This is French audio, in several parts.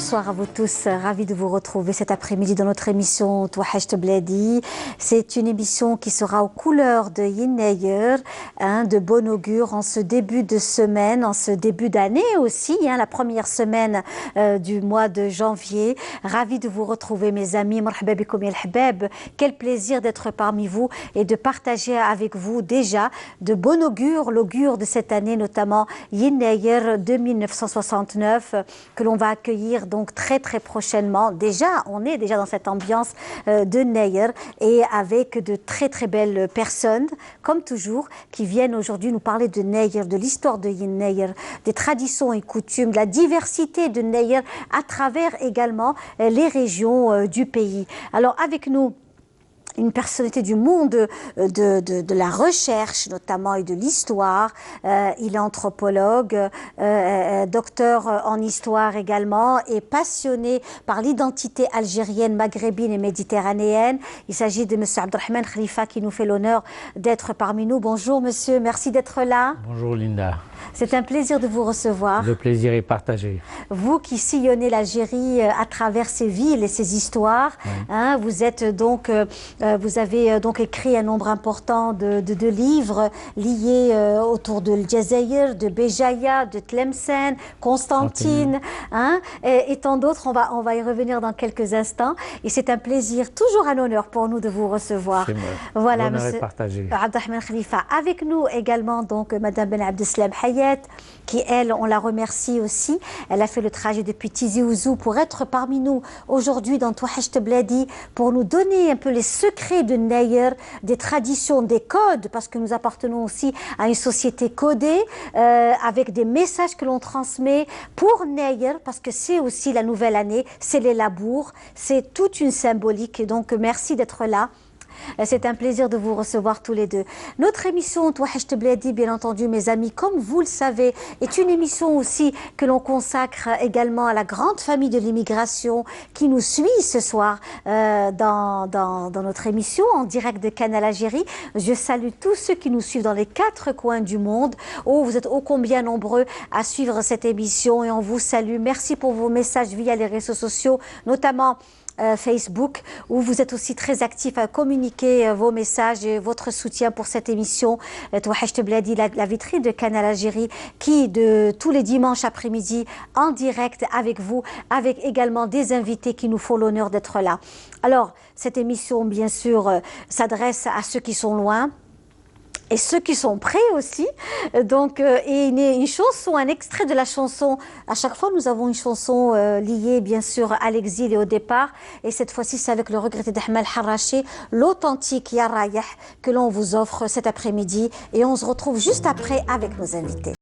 bonsoir à vous tous. Ravi de vous retrouver cet après-midi dans notre émission Touahcht Bladi. C'est une émission qui sera aux couleurs de Yenneyer, de bon augure en ce début de semaine, en ce début d'année aussi, la première semaine du mois de janvier. Ravi de vous retrouver, mes amis. Marhaba bikoum ya al-habab. Quel plaisir d'être parmi vous et de partager avec vous déjà de bon augure, l'augure de cette année, notamment Yenneyer 2969, que l'on va accueillir donc très prochainement. Déjà, on est déjà dans cette ambiance de Neyer et avec de très belles personnes, comme toujours, qui viennent aujourd'hui nous parler de Neyer, de l'histoire de Neyer, des traditions et coutumes, de la diversité de Neyer à travers également les régions du pays. Alors avec nous, une personnalité du monde de la recherche notamment et de l'histoire. Il est anthropologue, docteur en histoire également et passionné par l'identité algérienne, maghrébine et méditerranéenne. Il s'agit de monsieur Abdelrahman Khalifa qui nous fait l'honneur d'être parmi nous. Bonjour monsieur, merci d'être là. Bonjour Linda. C'est un plaisir de vous recevoir. Le plaisir est partagé. Vous qui sillonnez l'Algérie à travers ses villes et ses histoires, oui. Vous êtes donc, vous avez donc écrit un nombre important de livres liés autour de Djezaïr, de Béjaïa, de Tlemcen, Constantine, et tant d'autres. On va y revenir dans quelques instants. Et c'est un plaisir, toujours un honneur pour nous de vous recevoir. Voilà, monsieur Abdelrahman Khalifa. Avec nous également donc Madame Ben Abdeslam Hayat, qui elle, on la remercie aussi. Elle a fait le trajet depuis Tizi Ouzou pour être parmi nous aujourd'hui dans Touahcht Bladi, pour nous donner un peu les secrets de Neyer, des traditions, des codes, parce que nous appartenons aussi à une société codée, avec des messages que l'on transmet pour Neyer, parce que c'est aussi la nouvelle année, c'est les labours, c'est toute une symbolique. Donc merci d'être là. C'est un plaisir de vous recevoir tous les deux. Notre émission Touahcht Bladi, bien entendu, mes amis, comme vous le savez, est une émission aussi que l'on consacre également à la grande famille de l'immigration qui nous suit ce soir dans notre émission en direct de Canal Algérie. Je salue tous ceux qui nous suivent dans les 4 coins du monde. Oh, vous êtes ô combien nombreux à suivre cette émission et on vous salue. Merci pour vos messages via les réseaux sociaux, notamment Facebook, où vous êtes aussi très actifs à communiquer vos messages et votre soutien pour cette émission Touahcht Bladi, la vitrine de Canal Algérie, qui de tous les dimanches après-midi en direct avec vous, avec également des invités qui nous font l'honneur d'être là. Alors, cette émission, bien sûr, s'adresse à ceux qui sont loin et ceux qui sont prêts aussi. Donc, et une chanson, un extrait de la chanson. À chaque fois, nous avons une chanson liée, bien sûr, à l'exil et au départ. Et cette fois-ci, c'est avec le regretté d'Ahmed Harraché, l'authentique Ya Rayah, que l'on vous offre cet après-midi. Et on se retrouve juste après avec nos invités.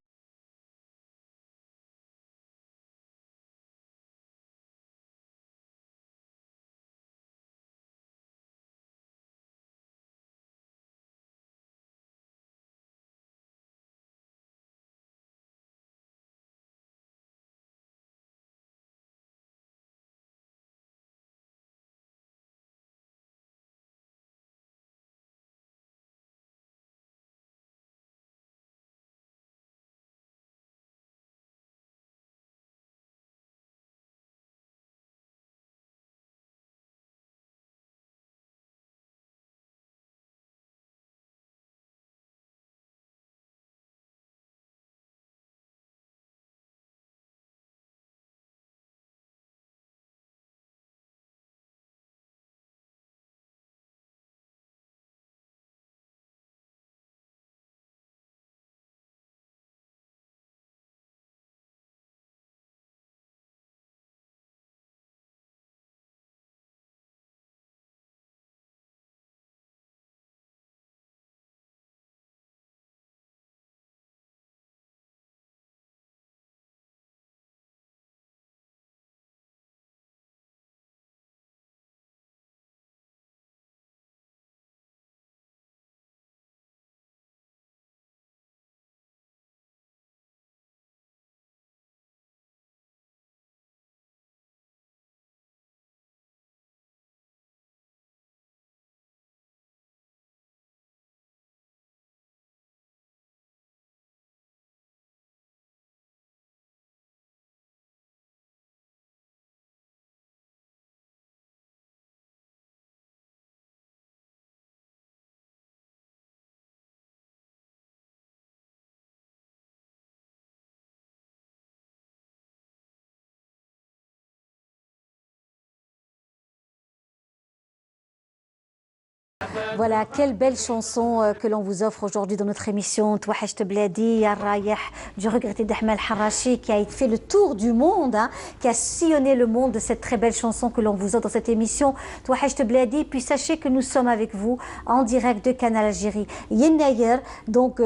Voilà, quelle belle chanson que l'on vous offre aujourd'hui dans notre émission Touahcht Bladi, Ya Rayah, du regretté d'Ahmed Harachi, qui a fait le tour du monde, hein, qui a sillonné le monde de cette très belle chanson que l'on vous offre dans cette émission Touahcht Bladi. Puis sachez que nous sommes avec vous en direct de Canal Algérie. Yennayer, donc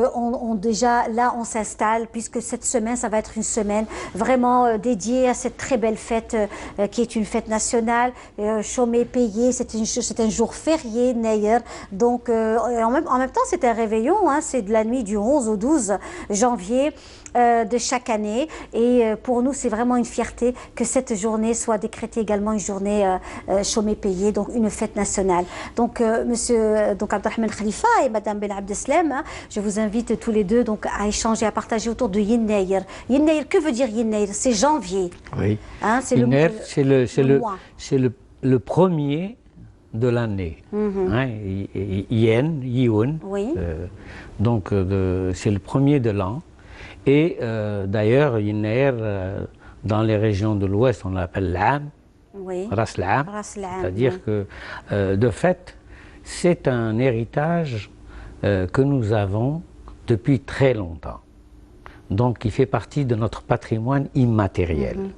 déjà là on s'installe, puisque cette semaine, ça va être une semaine vraiment dédiée à cette très belle fête qui est une fête nationale, chômé payé, c'est un jour férié, Nayer. Donc en même temps c'est un réveillon, hein, c'est de la nuit du 11 au 12 janvier de chaque année, et pour nous c'est vraiment une fierté que cette journée soit décrétée également une journée chômé payé, donc une fête nationale. Donc monsieur Abdelrahman Khalifa et madame Ben Abdeslam, hein, je vous invite tous les deux donc à échanger, à partager autour de Yennayer. Yennayer, que veut dire Yennayer? C'est janvier. Oui. Hein, c'est le premier de l'année. Hein, Yen, Yioun. Oui. Donc c'est le premier de l'an. Et d'ailleurs, Yennayer, dans les régions de l'Ouest, on l'appelle l'Am, oui. Ras l'Am. C'est-à-dire que, de fait, c'est un héritage que nous avons depuis très longtemps. Donc, qui fait partie de notre patrimoine immatériel.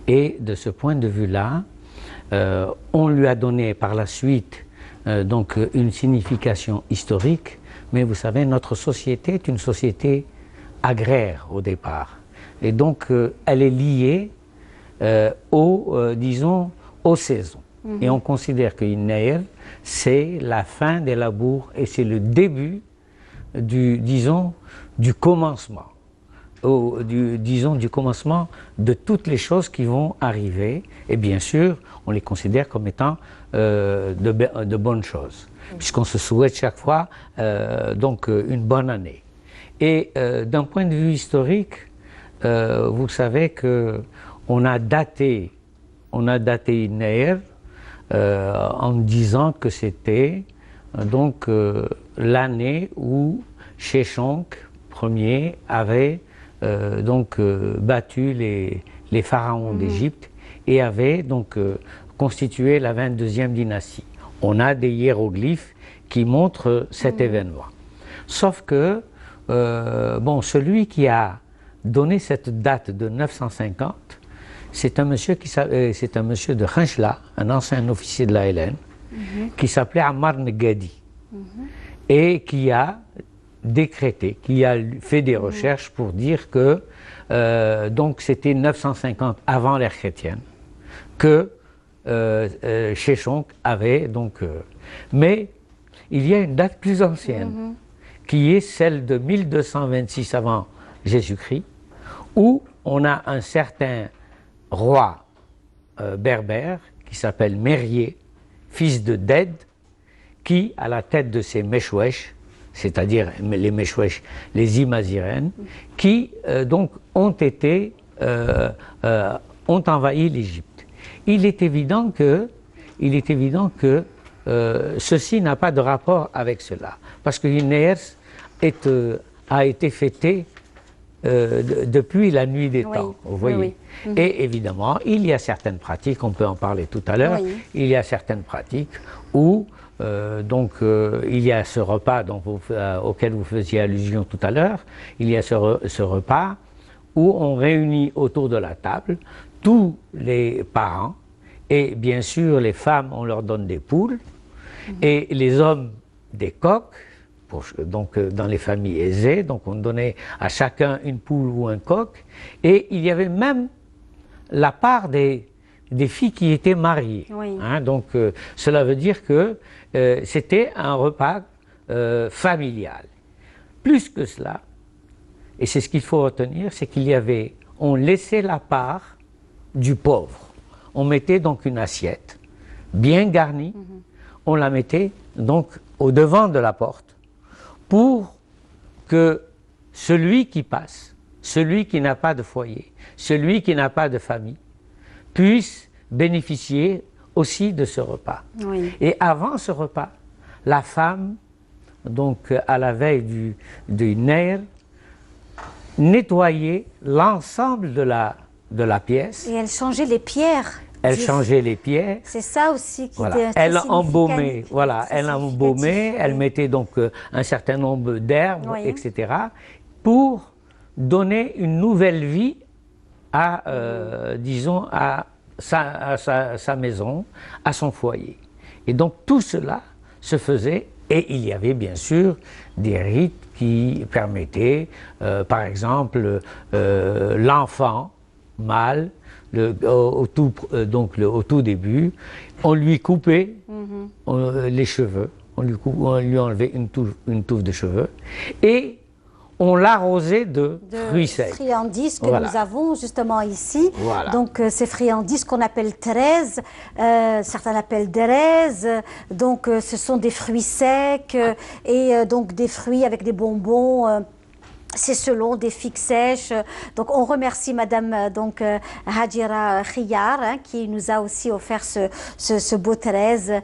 Et de ce point de vue-là, on lui a donné par la suite donc une signification historique, mais vous savez, notre société est une société agraire au départ. Et donc, elle est liée disons, aux saisons. Et on considère que Yennayer, c'est la fin des labours et c'est le début disons, du commencement. Du commencement de toutes les choses qui vont arriver, et bien sûr, on les considère comme étant de bonnes choses, puisqu'on se souhaite chaque fois donc une bonne année. Et d'un point de vue historique, vous savez que on a daté Yennayer en disant que c'était donc l'année où Sheshonq Ier avait battu les pharaons d'Égypte et avait donc constitué la 22e dynastie. On a des hiéroglyphes qui montrent cet événement. Sauf que, celui qui a donné cette date de 950, c'est un monsieur de Khanchla, un ancien officier de la Hélène, qui s'appelait Ammar Negadi, et qui a décrété, qui a fait des recherches pour dire que donc c'était 950 avant l'ère chrétienne que Sheshonq avait donc mais il y a une date plus ancienne qui est celle de 1226 avant Jésus-Christ, où on a un certain roi berbère qui s'appelle Mérier, fils de Ded, qui à la tête de ses Meshwesh, c'est-à-dire les Meshwesh, les Imazirènes, qui donc ont envahi l'Égypte. Il est évident que ceci n'a pas de rapport avec cela, parce que Yennayer a été fêté depuis la nuit des temps, vous voyez. Et évidemment, il y a certaines pratiques, on peut en parler tout à l'heure, il y a certaines pratiques où il y a ce repas auquel vous faisiez allusion tout à l'heure, il y a ce repas où on réunit autour de la table tous les parents, et bien sûr les femmes, on leur donne des poules, et les hommes des coqs, donc dans les familles aisées, donc on donnait à chacun une poule ou un coq, et il y avait même la part des filles qui étaient mariées. Hein, donc cela veut dire que c'était un repas familial. Plus que cela, et c'est ce qu'il faut retenir, c'est on laissait la part du pauvre. On mettait donc une assiette bien garnie, on la mettait donc au devant de la porte pour que celui qui passe, celui qui n'a pas de foyer, celui qui n'a pas de famille, puisse bénéficier aussi de ce repas. Et avant ce repas, la femme, donc à la veille du Ner, nettoyait l'ensemble de la pièce. Et elle changeait les pierres. Elle changeait les pieds. C'est ça aussi qui Voilà. était Elle embaumait, voilà, elle embaumait, elle mettait donc un certain nombre d'herbes, etc., pour donner une nouvelle vie à, disons, à sa maison, à son foyer. Et donc tout cela se faisait, et il y avait bien sûr des rites qui permettaient, par exemple, l'enfant mâle, au tout début, on lui coupait les cheveux, on lui enlevait une touffe de cheveux, et on l'arrosait de fruits secs. Friandises que nous avons justement ici. Voilà. Donc ces friandises qu'on appelle 13, certains l'appellent derez. Donc ce sont des fruits secs et donc des fruits avec des bonbons. C'est selon des figues sèches. Donc on remercie Madame Hadjira Khiyar qui nous a aussi offert ce beau 13,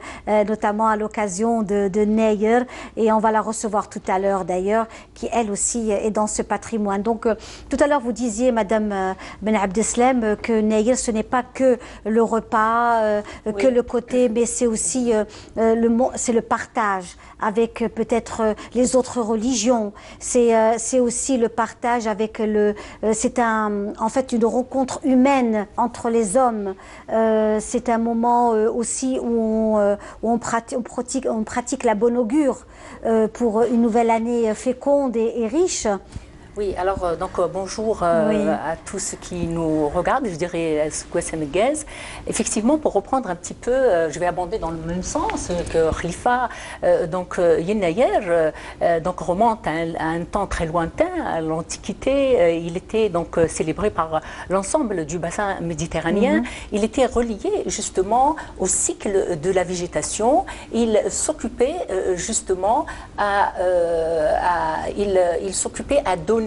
notamment à l'occasion de Neyr, et on va la recevoir tout à l'heure d'ailleurs, qui elle aussi est dans ce patrimoine. Donc tout à l'heure vous disiez Madame Ben Abdeslam que Neyr ce n'est pas que le repas, que le côté, mais c'est aussi c'est le partage avec peut-être les autres religions. C'est aussi le partage avec c'est en fait une rencontre humaine entre les hommes. C'est un moment aussi où on pratique la bonne augure pour une nouvelle année féconde et riche. Oui, alors bonjour à tous ceux qui nous regardent, je dirais sénégalaise. Effectivement, pour reprendre un petit peu, je vais abonder dans le même sens que Khalifa. Yennayer remonte à un temps très lointain, à l'Antiquité. Il était donc célébré par l'ensemble du bassin méditerranéen. Il était relié justement au cycle de la végétation. Il s'occupait justement il s'occupait à donner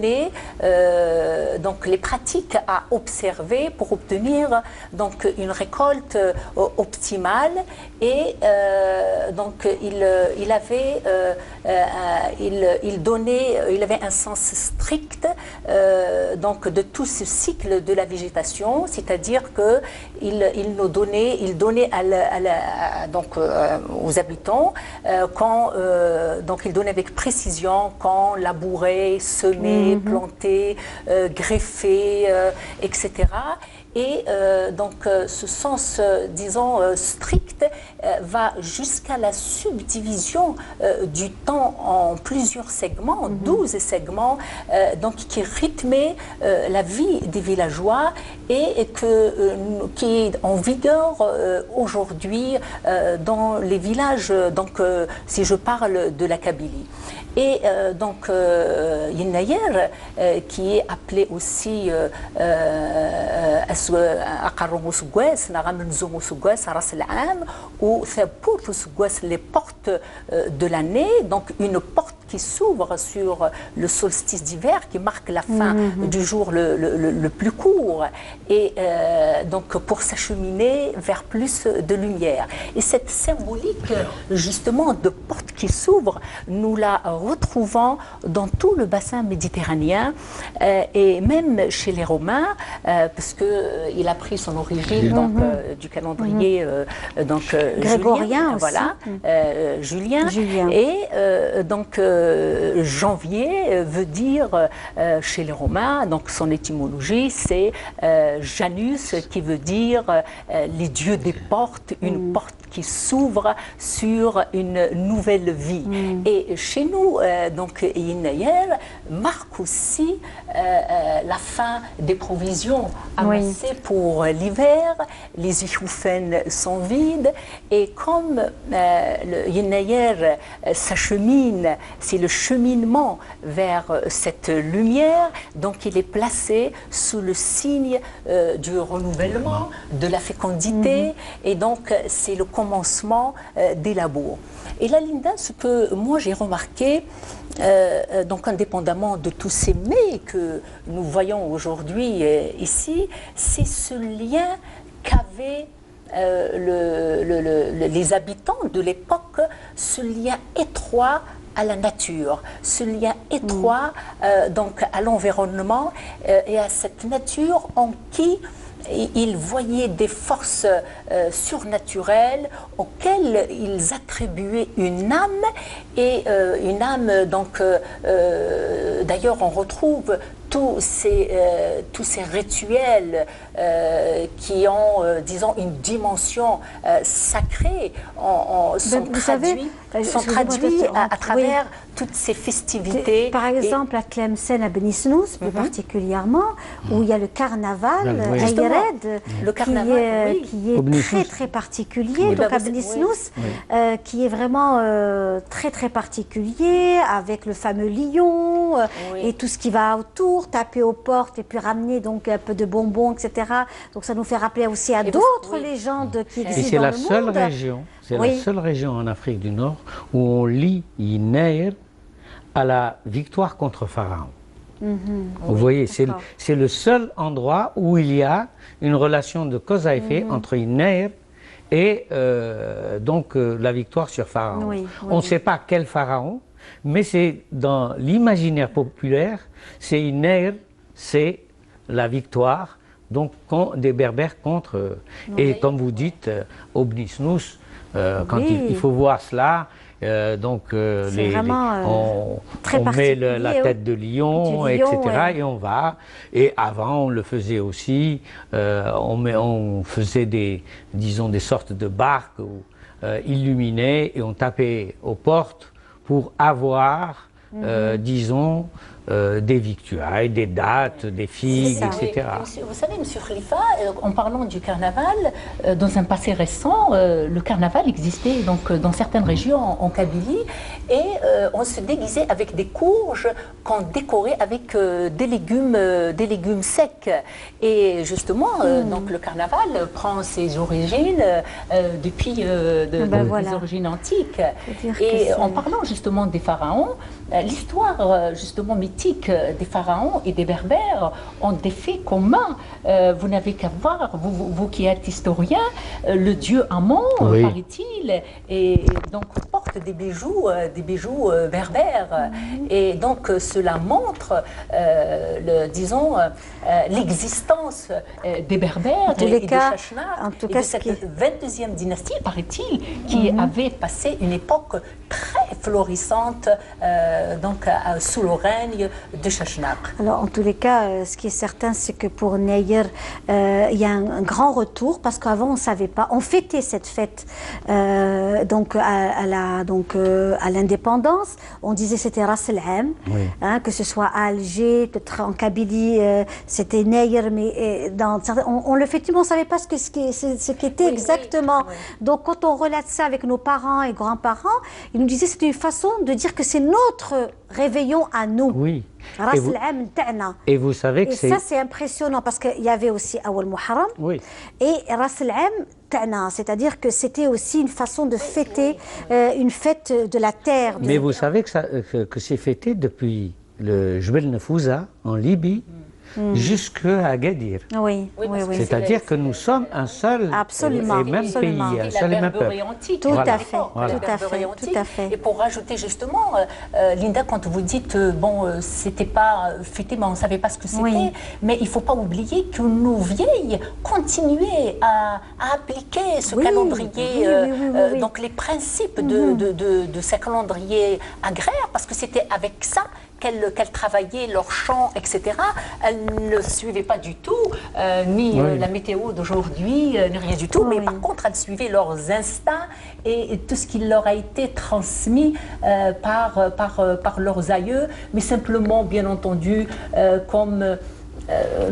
donc les pratiques à observer pour obtenir donc une récolte optimale, et donc il avait un sens strict donc de tout ce cycle de la végétation, c'est-à-dire que il donnait aux habitants quand donc il donnait avec précision quand labourer, semer, planter, greffer, etc. Et ce sens, disons, strict va jusqu'à la subdivision du temps en plusieurs segments, 12 segments, donc qui rythmaient la vie des villageois et qui est en vigueur aujourd'hui dans les villages, donc si je parle de la Kabylie. Et Yennayer, qui est appelé aussi les portes de l'année, donc une porte qui s'ouvre sur le solstice d'hiver qui marque la fin du jour le plus court, et donc pour s'acheminer vers plus de lumière. Et cette symbolique justement de porte qui s'ouvre, nous la retrouvons dans tout le bassin méditerranéen et même chez les Romains, parce que il a pris son origine donc du calendrier grégorien, Julien. Et donc janvier veut dire chez les Romains, donc son étymologie c'est Janus, qui veut dire les dieux des portes, une porte qui s'ouvre sur une nouvelle vie. Et chez nous, donc Yennayer marque aussi la fin des provisions amassées pour l'hiver. Les ichoufen sont vides, et comme le Yennayer s'achemine, c'est le cheminement vers cette lumière, donc il est placé sous le signe du renouvellement, de la fécondité, et donc c'est le commencement des labours. Et là, Linda, ce que moi j'ai remarqué, donc indépendamment de tous ces mets que nous voyons aujourd'hui ici, c'est ce lien qu'avaient les habitants de l'époque, ce lien étroit à la nature, ce lien étroit donc à l'environnement et à cette nature en qui ils voyaient des forces surnaturelles auxquelles ils attribuaient une âme, et une âme, donc, d'ailleurs, on retrouve tous ces rituels qui ont, disons, une dimension sacrée, sont traduits à travers toutes ces festivités. Par exemple, à Tlemcen, à Beni Snous, plus particulièrement, où il y a le carnaval, Ayred, le carnaval, qui est très très particulier. Donc à Beni Snous, qui est vraiment très très particulier, avec le fameux lion et tout ce qui va autour, taper aux portes et puis ramener donc un peu de bonbons, etc. Donc ça nous fait rappeler aussi à d'autres légendes qui existent dans le monde. C'est la seule région en Afrique du Nord où on lie Inair à la victoire contre Pharaon. Vous voyez, c'est le seul endroit où il y a une relation de cause à effet entre Inair et donc la victoire sur Pharaon. On ne sait pas quel Pharaon, mais c'est dans l'imaginaire populaire, c'est Inair, c'est la victoire donc des Berbères contre. Et comme vous dites, au Beni Snous, quand il faut voir cela, on met la tête de lion, etc. Et on va. Et avant, on le faisait aussi. On faisait des sortes de barques illuminées et on tapait aux portes pour avoir, disons, des victuailles, des dattes, des figues, etc. Vous savez, M. Khalifa, en parlant du carnaval, dans un passé récent, le carnaval existait donc dans certaines régions en Kabylie, et on se déguisait avec des courges qu'on décorait avec des légumes secs. Et justement, donc le carnaval prend ses origines depuis des origines antiques. Et en parlant justement des pharaons, l'histoire justement mythique des pharaons et des berbères ont des faits communs. Vous n'avez qu'à voir, vous qui êtes historien, le dieu Amon, paraît-il, et donc porte des bijoux berbères. Et donc cela montre, disons, l'existence des berbères et de Chachnar, et de cette 22e dynastie, paraît-il, qui avait passé une époque très florissante donc sous le règne de Chachnar. Alors en tous les cas, ce qui est certain, c'est que pour Neyer, il y a un grand retour, parce qu'avant on ne savait pas. On fêtait cette fête donc à l'indépendance. On disait c'était Ras el-Am, que ce soit à Alger, peut-être en Kabylie, c'était Neyer, mais on le fêtait, mais on ne savait pas ce qu'était exactement. Donc quand on relate ça avec nos parents et grands-parents, ils nous disaient c'était une façon de dire que c'est notre réveillon à nous. Et vous savez que ça c'est impressionnant, parce qu'il y avait aussi Awal Muharram et Ras el-Am, c'est-à-dire que c'était aussi une façon de fêter une fête de la terre. Mais vous savez que c'est fêté depuis le Jebel Nefouza en Libye jusqu'à Agadir. C'est-à-dire que nous sommes un seul et même pays, un seul et même peuple. Tout à fait. Et pour rajouter justement, Linda, quand vous dites, c'était pas fêté, mais on ne savait pas ce que c'était, mais il ne faut pas oublier que nos vieilles continuaient à appliquer ce calendrier, donc les principes de ce calendrier agraire, parce que c'était avec ça qu'elles travaillaient leurs champs, etc. Elles ne suivaient pas du tout ni la météo d'aujourd'hui, ni rien du tout, mais par contre, elles suivaient leurs instincts et tout ce qui leur a été transmis par leurs aïeux, mais simplement, bien entendu, comme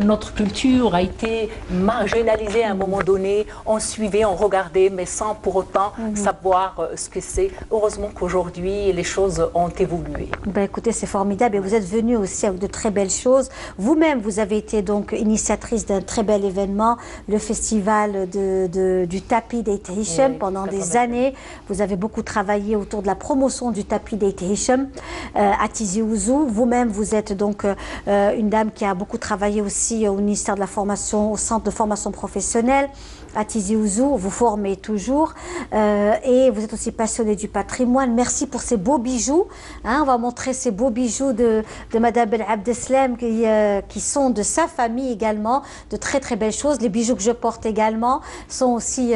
notre culture a été marginalisée à un moment donné, on suivait, on regardait, mais sans pour autant savoir ce que c'est. Heureusement qu'aujourd'hui, les choses ont évolué. Écoutez, c'est formidable, et vous êtes venue aussi avec de très belles choses. Vous-même, vous avez été donc initiatrice d'un très bel événement, le festival du tapis d'Eit Hichem pendant des années. Vous avez beaucoup travaillé autour de la promotion du tapis d'Eit Hichem à Tizi Ouzou. Vous-même, vous êtes donc une dame qui a beaucoup travaillé aussi au ministère de la Formation, au centre de formation professionnelle, à Tizi Ouzou, vous formez toujours et vous êtes aussi passionné du patrimoine. Merci pour ces beaux bijoux. Hein, on va montrer ces beaux bijoux de Madame Ben Abdeslam qui sont de sa famille également, de très très belles choses. Les bijoux que je porte également sont aussi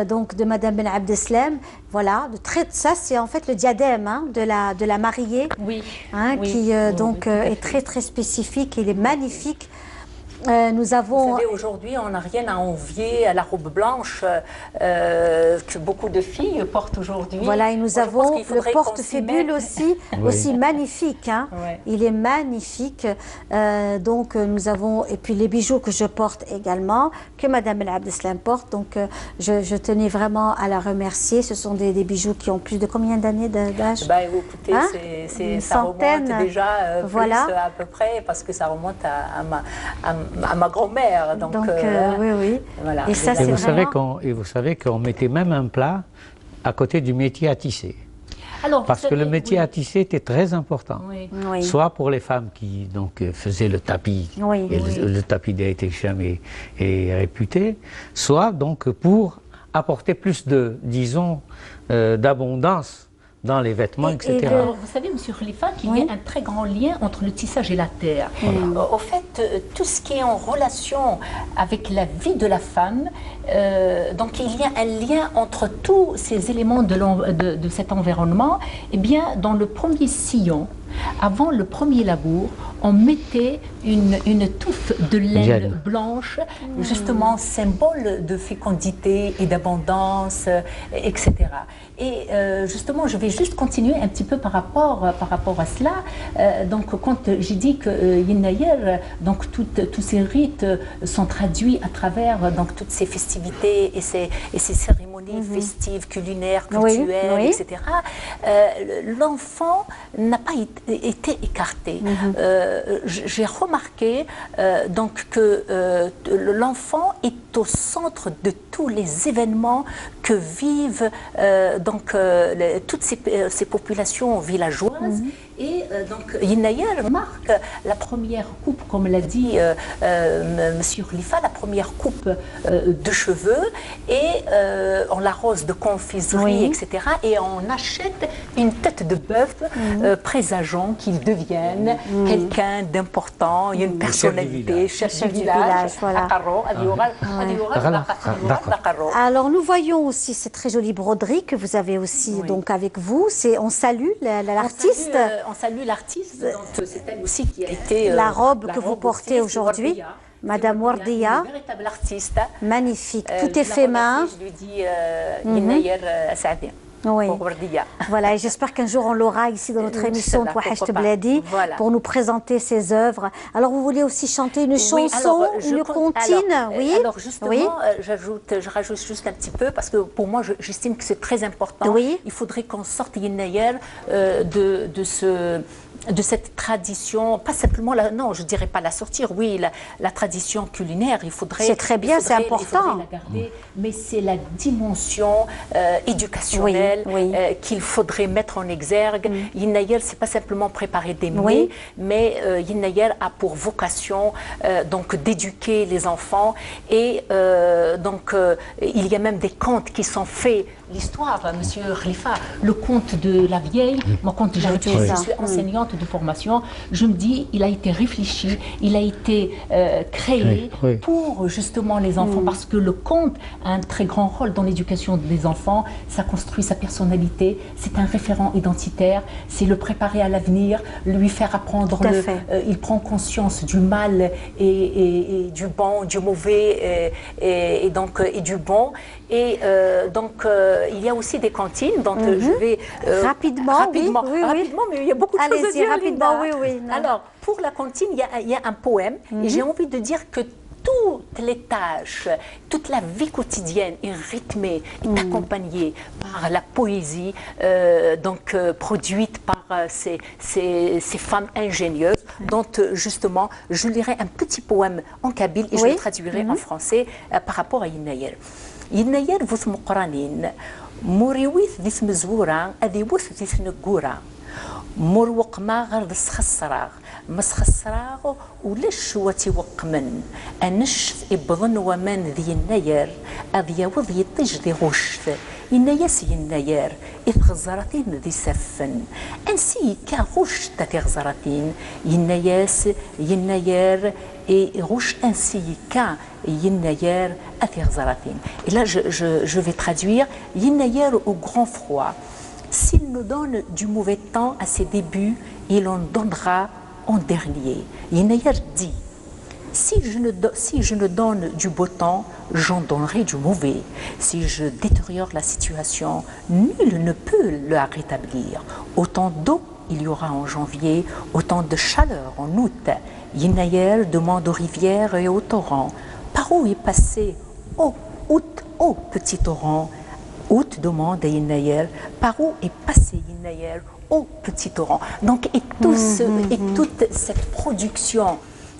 donc de Madame Ben Abdeslam. Voilà, ça c'est en fait le diadème hein, de la mariée, hein, oui, qui donc est très très spécifique, il est magnifique. Nous avons... Vous savez, aujourd'hui, on n'a rien à envier à la robe blanche que beaucoup de filles portent aujourd'hui. Voilà, et nous avons le porte-fébule aussi, aussi magnifique. Hein. Il est magnifique. Donc, nous avons... Et puis, les bijoux que je porte également, que Madame El Abdeslam porte. Donc, je tenais vraiment à la remercier. Ce sont des bijoux qui ont plus de combien d'années d'âge? Bah, écoutez, hein, ça remonte déjà plus à peu près, parce que ça remonte à ma grand-mère. Donc oui. Voilà. Et ça, c'est vraiment... vous savez qu'on mettait même un plat à côté du métier à tisser. Alors, parce que le métier à tisser était très important. Soit pour les femmes qui donc, faisaient le tapis, et le tapis d'Aït Hicham est réputé, soit donc pour apporter plus de, disons, d'abondance dans les vêtements, etc. Vous savez, M. Khalifa, qu'il y a un très grand lien entre le tissage et la terre. Au fait, tout ce qui est en relation avec la vie de la femme, donc il y a un lien entre tous ces éléments de cet environnement. Eh bien, dans le premier sillon, avant le premier labour, on mettait une touffe de laine blanche, justement symbole de fécondité et d'abondance, etc. Et justement, je vais juste continuer un petit peu par rapport à cela. Donc, quand j'ai dit que Yennayer, donc tous ces rites sont traduits à travers donc toutes ces festivités et ces cérémonies festives, culinaires, culturelles, etc. L'enfant n'a pas été écarté. J'ai remarqué donc que l'enfant est au centre de tous les événements que vivent donc toutes ces populations villageoises. Et donc Yennayer marque la première coupe, comme l'a dit Monsieur Khalifa, la première coupe de cheveux, et on l'arrose de confiserie, etc. Et on achète une tête de bœuf présageant qu'il devienne quelqu'un d'important, une personnalité, chef du village. Voilà. Alors nous voyons aussi ces très jolies broderies que vous avez aussi donc avec vous. On salue l'artiste. On salue l'artiste, c'est elle aussi qui a été... la robe que vous portez aujourd'hui, Madame Wardia. Une véritable artiste. Magnifique, tout est fait main. Je lui dis Yennayer Saadien. Oui. Voilà, et j'espère qu'un jour on l'aura ici dans notre émission Touahacht Bladi pour nous présenter ses œuvres. Alors vous voulez aussi chanter une chanson, une comptine? Alors justement, je rajoute juste un petit peu parce que pour moi j'estime que c'est très important. Il faudrait qu'on sorte Yennayer de cette tradition, pas simplement, non, je dirais pas la sortir, la tradition culinaire, il faudrait... C'est très bien, c'est important. La garder, mais c'est la dimension éducationnelle qu'il faudrait mettre en exergue. Yennayer, c'est pas simplement préparer des mets, mais Yennayer a pour vocation donc d'éduquer les enfants et donc il y a même des contes qui sont faits. L'histoire, Monsieur Khalifa, le conte de la vieille, moi quand je suis enseignante de formation, je me dis, il a été réfléchi, il a été créé pour justement les enfants, parce que le conte a un très grand rôle dans l'éducation des enfants, ça construit sa personnalité, c'est un référent identitaire, c'est le préparer à l'avenir, lui faire apprendre, il prend conscience du mal et du bon, du mauvais et du bon. Et donc, il y a aussi des cantines, donc je vais rapidement, mais il y a beaucoup de choses à dire. Rapidement, Alors, pour la cantine, il y a un poème, et j'ai envie de dire que toutes les tâches, toute la vie quotidienne est rythmée, est accompagnée par la poésie, donc produite par ces femmes ingénieuses, dont justement je lirai un petit poème en kabyle et je le traduirai en français par rapport à Yennayer. Yennayer vous مقرانين موريويث ذي سمزورا أذي وث ذي سنقورا مروق ما غرد سخسرا مسخسراغ ولش وتوقمن أنش إبضن ومن ذي النير أذي وذي طج ذي غشت إنياس ينير إذ غزرتين ذي سفن أنسي كغشت ذي غزرتين ينير et rouge ainsi qu'un Yinnayer Atherzaratin. Et là, je vais traduire Yinnayer au grand froid. S'il nous donne du mauvais temps à ses débuts, il en donnera en dernier. Yinnayer dit si je ne donne du beau temps, j'en donnerai du mauvais. Si je détériore la situation, nul ne peut le rétablir. Autant d'eau il y aura en janvier, autant de chaleur en août. Yinnayer demande aux rivières et aux torrents par où est passé août, ô petit torrent. Août demande à Yinnayer par où est passé Yinnayer, ô petit torrent. Donc, et toute cette production,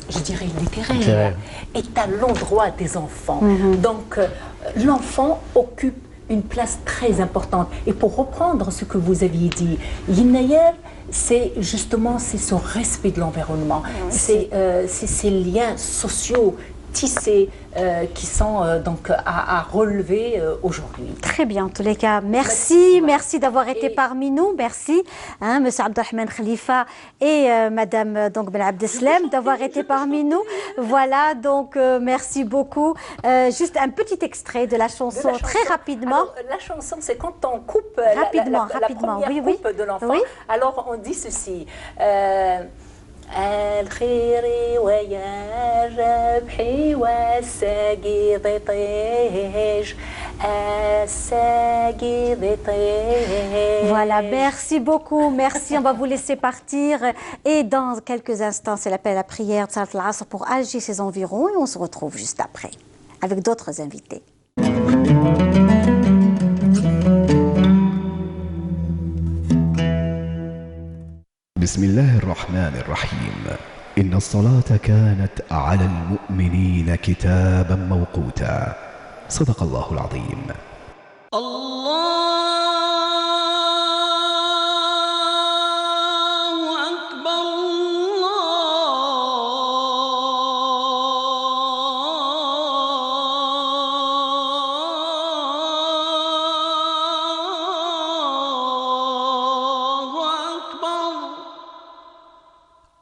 je dirais littéraire, est à l'endroit des enfants. Donc, l'enfant occupe une place très importante. Et pour reprendre ce que vous aviez dit, Yinnayer, c'est justement ce respect de l'environnement, c'est ces liens sociaux tissés qui sont donc à relever aujourd'hui. Très bien, en tous les cas, merci d'avoir été parmi nous, merci, Monsieur Abdelrahmane Khalifa et Madame donc Ben Abdeslam d'avoir été parmi nous. Voilà, donc merci beaucoup. Juste un petit extrait de la chanson, très rapidement. Alors, la chanson, c'est quand on coupe rapidement, la première coupe de l'enfant. Alors on dit ceci. الخيري ويا الربحي والساقي ضطيش الساقي ضطيش. Voilà, merci beaucoup, merci, on va vous laisser partir et dans quelques instants c'est l'appel à la prière de Salat al-Asr pour Alger ses environs et on se retrouve juste après avec d'autres invités. بسم الله الرحمن الرحيم إن الصلاة كانت على المؤمنين كتابا موقوتا صدق الله العظيم.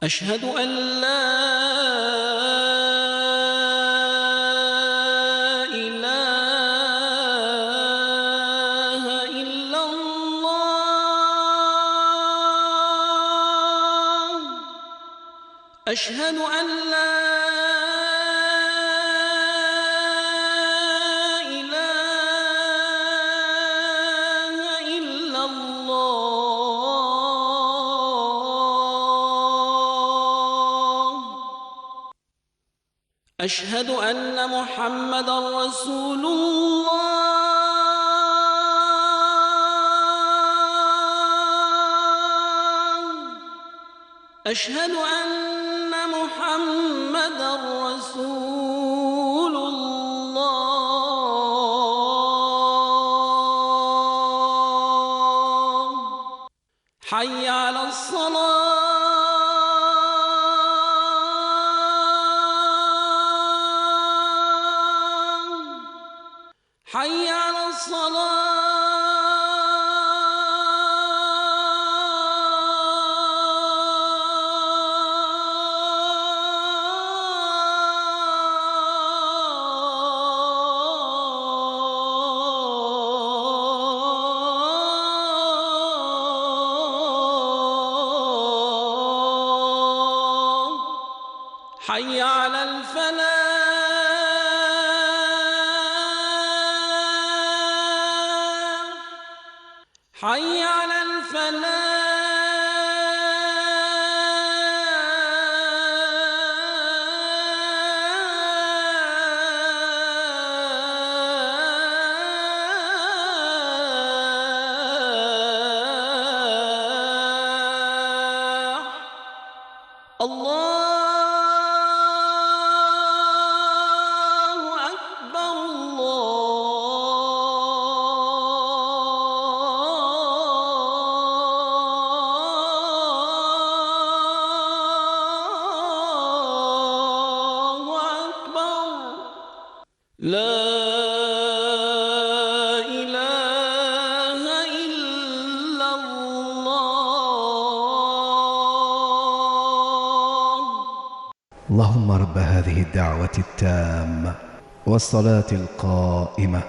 أشهد أن لا إله إلا الله أشهد أن لا أشهد أن محمدًا رسول الله أشهد أن محمدًا رسول الله حي على الصلاة حي على الصلاة حي على الفلاح حي على الفلاح الله لا إله إلا الله. اللهم رب هذه الدعوة التامة والصلاة القائمة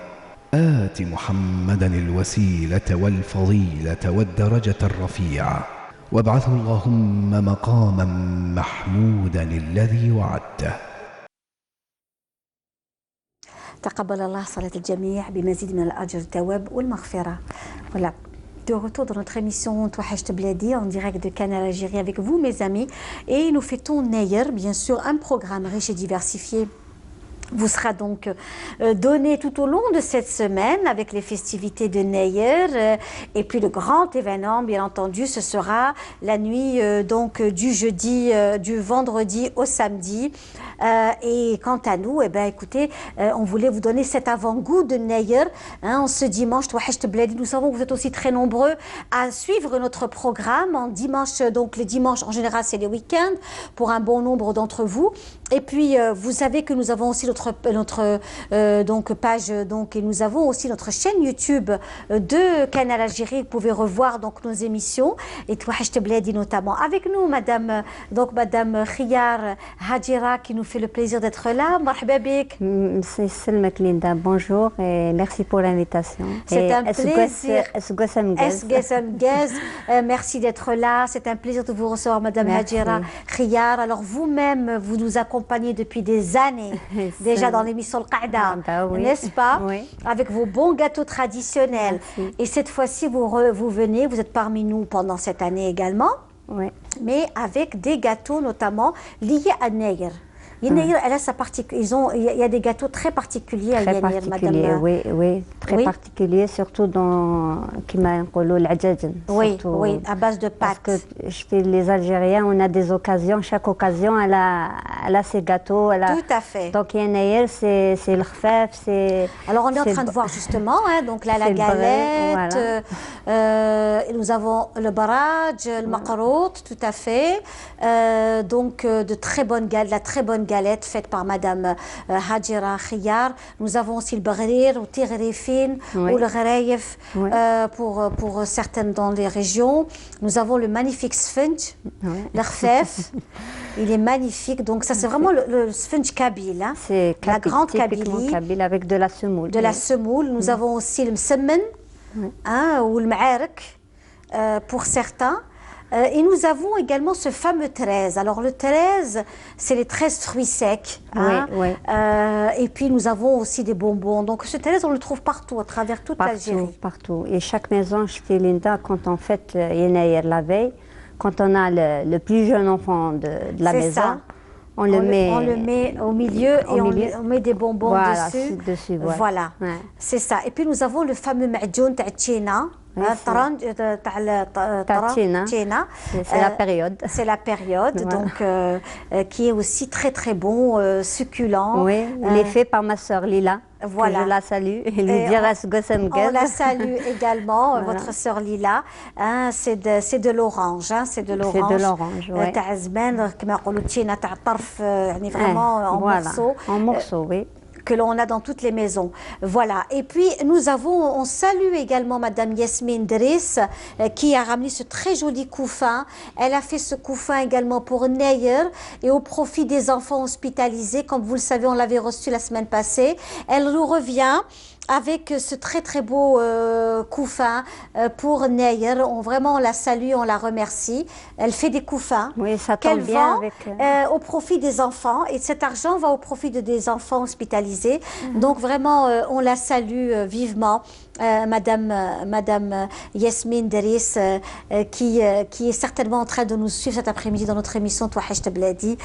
آت محمدا الوسيلة والفضيلة والدرجة الرفيعة وابعثه اللهم مقاما محمودا الذي وعدته. تقبل الله صلاة الجميع بمزيد من الأجر الثواب والمغفرة. Voilà. De retour dans notre émission Touhacht Bladi en direct de Canal Algérie avec vous mes amis et nous fêtons Nayer, bien sûr un programme riche et diversifié vous sera donc donné tout au long de cette semaine avec les festivités de Nayer et puis le grand événement bien entendu ce sera la nuit donc du vendredi au samedi et quant à nous eh ben écoutez on voulait vous donner cet avant-goût de Nayer en ce dimanche Touhacht Bladi. Nous savons que vous êtes aussi très nombreux à suivre notre programme en dimanche, donc les dimanches en général c'est les week-ends pour un bon nombre d'entre vous et puis vous savez que nous avons aussi notre donc page donc et nous avons aussi notre chaîne YouTube de Canal Algérie. Vous pouvez revoir donc nos émissions et Touhacht Bladi notamment avec nous madame Khiyar Hadjira qui nous fait le plaisir d'être là. Marhaba bik. Selmak Linda, bonjour et merci pour l'invitation. C'est un plaisir. Merci d'être là. C'est un plaisir de vous recevoir madame Hadjira Khiyar. Alors vous-même vous nous accompagnez depuis des années déjà dans l'émission Al-Qaïda, n'est-ce pas? Oui. Avec vos bons gâteaux traditionnels. Merci. Et cette fois-ci, vous venez, vous êtes parmi nous pendant cette année également, oui. Mais avec des gâteaux notamment liés à Nayer. Nayer, elle a sa il y a des gâteaux très particuliers à Nayer, madame. Oui, très particuliers, surtout dans l'adjajan. Oui, à base de pâtes. Parce que chez les Algériens, on a des occasions, chaque occasion, elle a ses gâteaux. Tout à fait. Donc, Nayer, c'est le khfaf, c'est... Alors, on est en train de voir justement, donc là, la galette, nous avons le barraj, le maqrout, tout à fait. Donc, de la très bonne galette faite par madame Hadjira Khiyar. Nous avons aussi le bagrir ou tirrifin ou le gharayef pour certaines dans les régions. Nous avons le magnifique sfinge, le khfaf. Il est magnifique. Donc ça c'est vraiment le sfinge kabyle. Hein. C'est la grande Kabylie. Kabyle avec de la semoule. De la semoule. Nous avons aussi le msemmen ou le ma'arak pour certains. Et nous avons également ce fameux 13. Alors le 13, c'est les 13 fruits secs. Et puis nous avons aussi des bonbons. Donc ce 13, on le trouve partout, à travers toute l'Algérie. Partout. Et chaque maison, je fais Linda, quand on fête Nayer la veille, quand on a le plus jeune enfant de la maison, on le met au milieu et on met des bonbons dessus. Voilà, c'est ça. Et puis nous avons le fameux ma'djoun ta'tchina. C'est la période. C'est la période, donc qui est aussi très très bon, succulent. Oui, il est fait par ma sœur Lila. Voilà. Je la salue. On la salue également, votre sœur Lila. C'est de l'orange. C'est de l'orange. C'est de l'orange, oui. Vraiment en morceaux. En morceaux, oui. Que l'on a dans toutes les maisons. Voilà. Et puis, on salue également Madame Yasmine Driss, qui a ramené ce très joli couffin. Elle a fait ce couffin également pour Nayer et au profit des enfants hospitalisés. Comme vous le savez, on l'avait reçu la semaine passée. Elle nous revient avec ce très très beau couffin pour Nayer. Vraiment, on la salue, on la remercie. Elle fait des couffins qu'elle vend au profit des enfants. Et cet argent va au profit des enfants hospitalisés. Donc vraiment, on la salue vivement. Madame Yasmine Driss, qui est certainement en train de nous suivre cet après-midi dans notre émission Touhacht Bladi,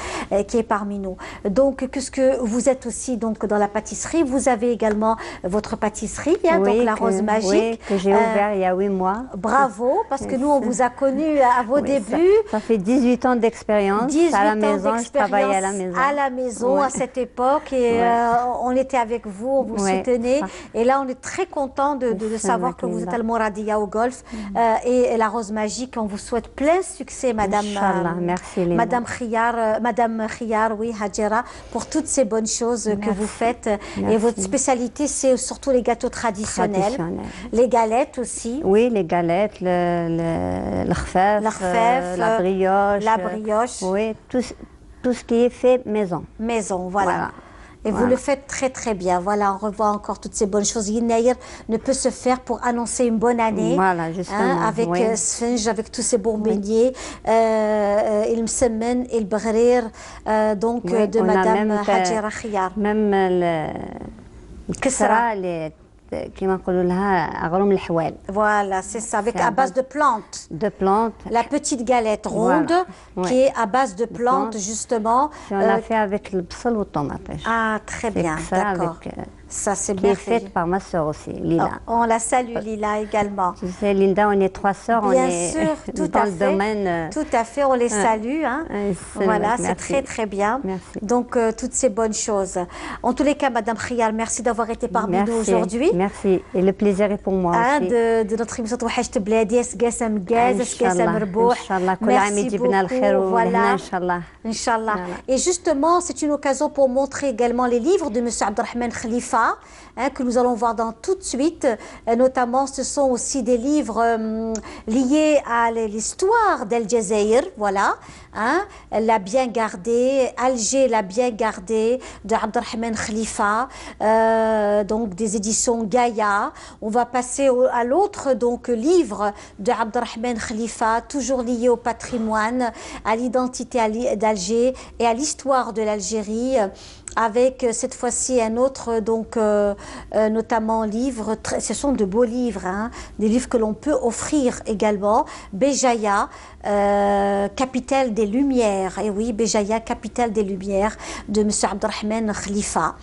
qui est parmi nous. Donc, puisque vous êtes aussi donc dans la pâtisserie, vous avez également votre pâtisserie, donc la Rose Magique. Oui, que j'ai ouvert il y a 8 mois. Bravo, parce que nous, on vous a connus à vos débuts. Ça fait 18 ans d'expérience à la maison, je travaillais à la maison. À la maison, à cette époque, et on était avec vous, on vous soutenait. Et là, on est très content de savoir que vous êtes Al-Mouradia au Golfe et la Rose Magique. On vous souhaite plein succès, Madame. Inch'Allah, merci Linda. Madame Khiyar, oui, Hadjera, pour toutes ces bonnes choses que vous faites. Merci. Et votre spécialité, c'est surtout les gâteaux traditionnels. Les galettes aussi. Oui, les galettes, le khfaf, la brioche. La brioche. Oui, tout ce qui est fait maison. Maison, voilà. Et vous le faites très très bien. Voilà, on revoit encore toutes ces bonnes choses. Yennayer ne peut se faire pour annoncer une bonne année. Voilà, justement. Avec Sfinge, avec tous ces bons beignets. Il Msemmen et le Bghrir, donc de Madame Hadjera Khiyar. Même le Kessra, كما نقولوا لها أغروم الحوال. Voilà, c'est ça, avec à base de plantes. De plantes. La petite galette ronde qui est à base de plantes justement. On l'a fait avec le bsal ou le tomate. Ah, très bien, d'accord. Ça, c'est bien fait par ma soeur aussi, Lila. On la salue, Lila, également. Tu sais, Linda, on est 3 sœurs, on est dans le domaine. Tout à fait, on les salue. Hein. Voilà, c'est très, très bien. Merci. Donc, toutes ces bonnes choses. En tous les cas, Madame Khiyar, merci d'avoir été parmi nous aujourd'hui. Merci, et le plaisir est pour moi aussi. De notre émission Touhacht Bladi, Sgassam Gaz, Sgassam Rbouh. Merci beaucoup. Voilà. Inch'Allah. Et justement, c'est une occasion pour montrer également les livres de M. Abdelrahman Khalifa. Que nous allons voir dans tout de suite. Notamment, ce sont aussi des livres liés à l'histoire d'El Jazeera, voilà. La bien gardée, Alger l'a bien gardée, de Abdelrahman Khalifa, donc des éditions Gaïa. On va passer à l'autre donc livre de Abdelrahman Khalifa, toujours lié au patrimoine, à l'identité d'Alger et à l'histoire de l'Algérie. Avec cette fois-ci un autre, donc notamment livre, ce sont de beaux livres, des livres que l'on peut offrir également. Béjaïa, capitale des Lumières, et oui, Béjaïa, capitale des Lumières, de M. Abdelrahman Khalifa.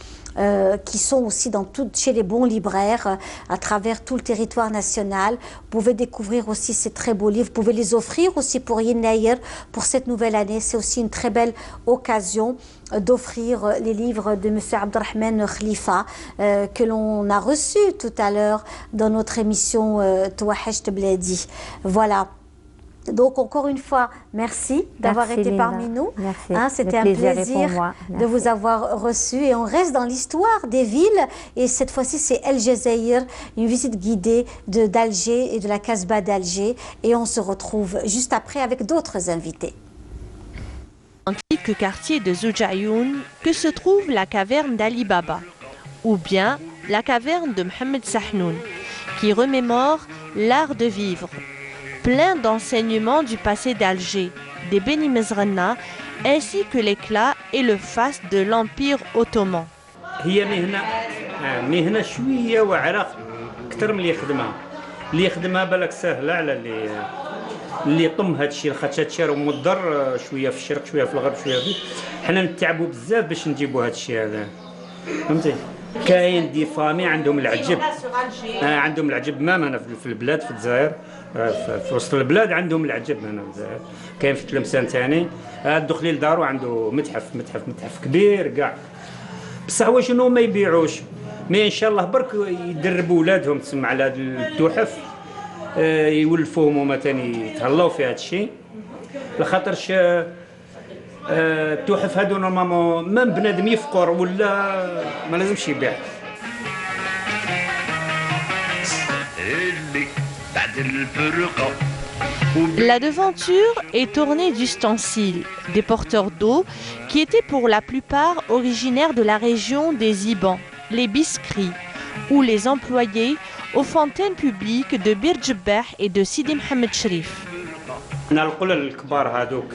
Qui sont aussi chez les bons libraires à travers tout le territoire national. Vous pouvez découvrir aussi ces très beaux livres. Vous pouvez les offrir aussi pour Yennayer, pour cette nouvelle année. C'est aussi une très belle occasion d'offrir les livres de M. Abdelrahman Khalifa que l'on a reçus tout à l'heure dans notre émission Touhacht Bladi. Voilà. Donc, encore une fois, merci d'avoir été Linda. parmi nous. C'était un plaisir de vous avoir reçu. Et on reste dans l'histoire des villes. Et cette fois-ci, c'est El Jazeera, une visite guidée d'Alger et de la Casbah d'Alger. Et on se retrouve juste après avec d'autres invités. Antique quartier de Zoujayoun que se trouve la caverne d'Ali Baba, ou bien la caverne de Mohamed Sahnoun, qui remémore l'art de vivre. Plein d'enseignements du passé d'Alger, des Beni Mezrana, ainsi que l'éclat et le faste de l'Empire ottoman. هي مهنة شوية وعرة أكثر من اللي يخدمها. اللي يخدمها بالك سهلة على اللي يطم هذا الشيء، خاطر هذا الشيء راه مضر شوية في الشرق شوية في الغرب شوية في. حنا نتعبوا بزاف باش نجيبوا هذا الشيء هذا. فهمتي؟ كاين دي فامي عندهم العجب. عندهم العجب هنا في البلاد في الجزائر. في وسط البلاد عندهم العجب هنا في الجزائر. كاين في تلمسان ثاني دخلي لدارو عنده متحف كبير كاع. بصح واش انه ما يبيعوش، مي ان شاء الله برك يدربوا ولادهم تسمى على هاد التحف، يولفوهم هما ثاني يتهلاو في هذا الشيء، لخاطرش التحف هادو نورمالمون مام بنادم يفقر ولا ما لازمش يبيع. La devanture est ornée d'ustensiles, des porteurs d'eau qui étaient pour la plupart originaires de la région des Ibans, les biscris, ou les employés aux fontaines publiques de Bir Djebbah et de Sidi Mohamed Cherif. القلل الكبار هذوك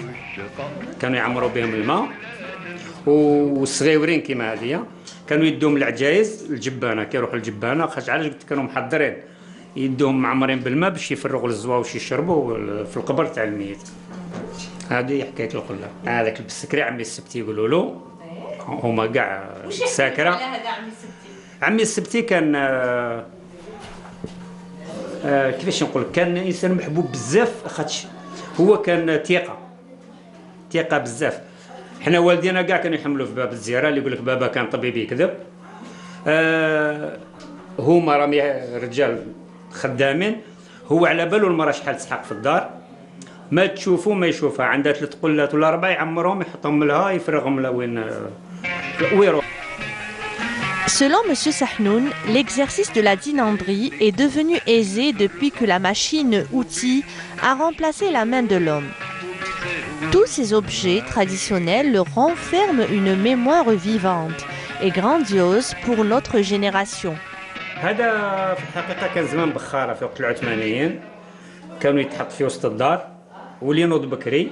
كانوا يعمروا بهم الماء، والصغيورين كيما هذيا كانوا يدوهم العجايز الجبانه، كيروحوا الجبانه خاطر علاش قلت كانوا محضرين يدوهم معمرين بالماء باش يفرغوا الزوا واش يشربوا في القبر تاع الميت. هذه حكايه القله. هذاك البسكري عمي السبتي يقولوا له، هما كاع ساكره. عمي السبتي كان كيفاش نقول، كان انسان محبوب بزاف، خاطش هو كان ثقه بزاف. حنا والدينا كاع كانوا يحملوا في باب الزياره، اللي يقول لك بابا كان طبيب يكذب. هما راهم رجال خدامين، هو على بالو المراه شحال تسحق في الدار، ما تشوفوا ما يشوفها، عندها 3 قلات ولا 4 يعمرهم يحطهم لها يفرغهم لها وين يروح. Selon M. Sahnoun, l'exercice de la dinanderie est devenu aisé depuis que la machine-outil a remplacé la main de l'homme. Tous ces objets traditionnels renferment une mémoire vivante et grandiose pour notre génération. هذا في الحقيقة كان زمان بخارة في وقت العثمانيين، كانوا يتحط في وسط الدار واللي ينوض بكري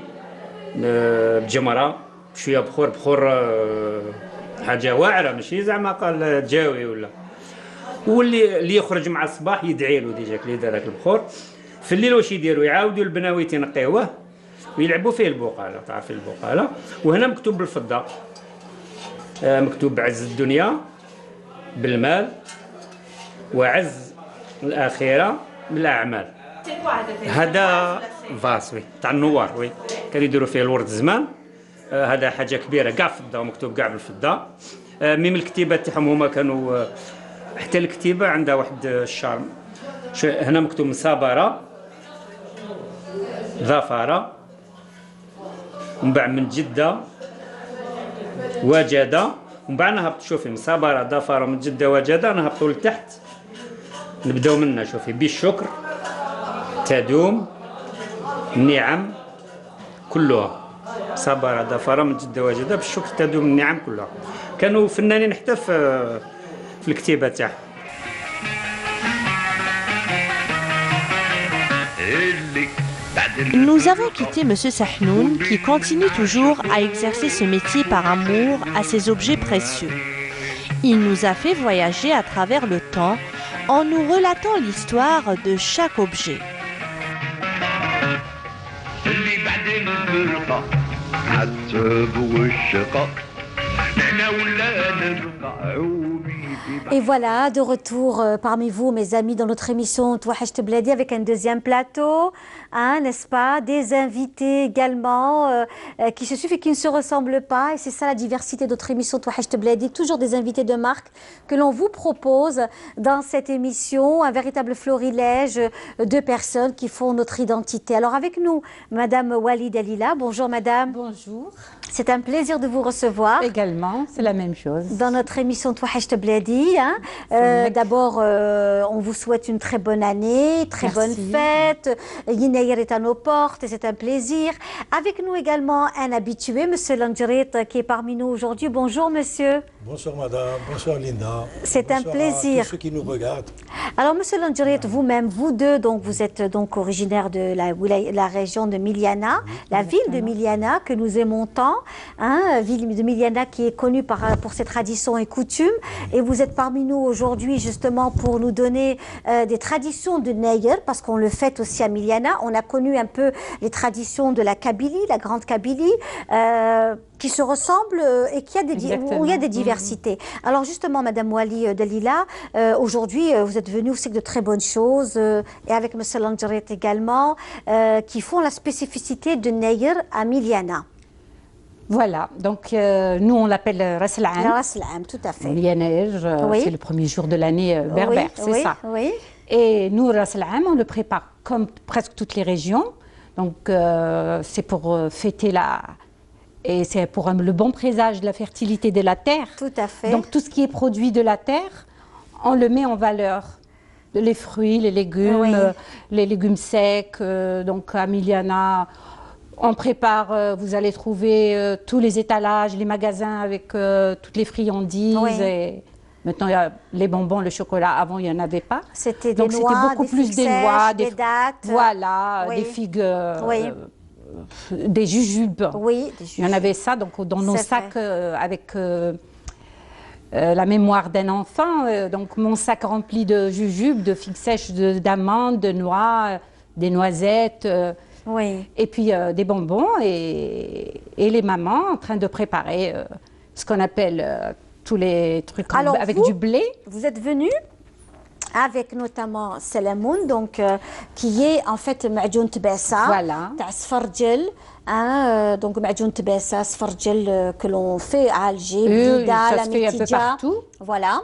بجمرة شوية بخور حاجة واعرة ماشي زعما قال جاوي ولا، واللي يخرج مع الصباح يدعي له ديجاك اللي دار هذاك البخور. في الليل واش يديروا؟ يعاودوا البناويت ينقيوه ويلعبوا فيه البقالة، تعرفي البقالة، وهنا مكتوب بالفضة، مكتوب عز الدنيا بالمال وعز الآخرة بالأعمال. هذا فاس وي تاع النوار، وي كانوا يديروا فيه الورد زمان. هذا حاجة كبيرة كاع فضة ومكتوب كاع بالفضة. ميم الكتيبة تاعهم هما كانوا حتى الكتيبة عندها واحد الشارم. هنا مكتوب مصابرة ظفرة، ومن بعد من جدة وجدة، ومن بعد نهبط شوفي مصابرة ظفرة من جدة وجدة، نهبطوا لتحت نبداو منها. شوفي بالشكر تدوم النعم كلها، صبر ظفر من جدة وجدة، بالشكر تدوم النعم كلها. كانوا فنانين حتى في الكتيبة تاعهم. Nous avons quitté M. Sahnoun qui continue toujours à exercer ce métier par amour à ces objets précieux. Il nous a fait voyager à travers le temps en nous relatant l'histoire de chaque objet. Et voilà, de retour parmi vous, mes amis, dans notre émission Touahcht Bladi avec un deuxième plateau, hein, n'est-ce pas? Des invités également qui se suivent et qui ne se ressemblent pas. Et c'est ça la diversité de notre émission Touahcht Bladi. Toujours des invités de marque que l'on vous propose dans cette émission. Un véritable florilège de personnes qui font notre identité. Alors avec nous, Madame Wali Dalila. Bonjour Madame. Bonjour. C'est un plaisir de vous recevoir. Également, c'est la même chose. Dans notre émission Touahcht Bladi. Hein. D'abord, on vous souhaite une très bonne année, très bonne fête. Yinaïr est à nos portes et c'est un plaisir. Avec nous également un habitué, Monsieur Langerit, qui est parmi nous aujourd'hui. Bonjour Monsieur. Bonsoir Madame, bonsoir Linda. C'est un plaisir. À tous ceux qui nous regardent. Alors Monsieur Langerit, vous-même, vous deux, donc vous êtes donc originaire de la région de Miliana, la ville de Miliana que nous aimons tant, hein, ville de Miliana qui est connue pour ses traditions et coutumes. Et vous êtes parmi nous aujourd'hui justement pour nous donner des traditions de Nayr, parce qu'on le fête aussi à Miliana. On a connu un peu les traditions de la Kabylie, la grande Kabylie, qui se ressemblent et où il y a des diversités. Alors justement, Madame Wali Dalila, aujourd'hui, vous êtes venue aussi avec de très bonnes choses, et avec M. Langerit également, qui font la spécificité de Nayr à Miliana. Voilà, donc nous on l'appelle Ras al-Am. Ras al-Am, tout à fait. Oui. C'est le premier jour de l'année berbère, c'est ça. Oui. Et nous, Ras al-Am, on le prépare comme presque toutes les régions. Donc c'est pour fêter et c'est pour le bon présage de la fertilité de la terre. Tout à fait. Donc tout ce qui est produit de la terre, on le met en valeur. Les fruits, les légumes secs, donc à Miliana. On prépare, vous allez trouver tous les étalages, les magasins avec toutes les friandises. Oui. Et maintenant, il y a les bonbons, le chocolat. Avant, il n'y en avait pas. C'était des noix, c'était beaucoup plus des noix, des dattes. Voilà, des figues, des jujubes. Oui, des jujubes. Il y en avait ça donc, dans nos sacs avec la mémoire d'un enfant. Donc, mon sac rempli de jujubes, de figues sèches, d'amandes, de noix, des noisettes. Oui. Et puis des bonbons et les mamans en train de préparer ce qu'on appelle tous les trucs avec du blé. Vous êtes venus avec notamment Salamoun, donc qui est en fait Ma'joun Tbassa. Voilà. Sfarjel. Donc Ma'joun Tbassa, Sfarjel que l'on fait à Alger, Blida, la ça se fait un peu partout. Voilà.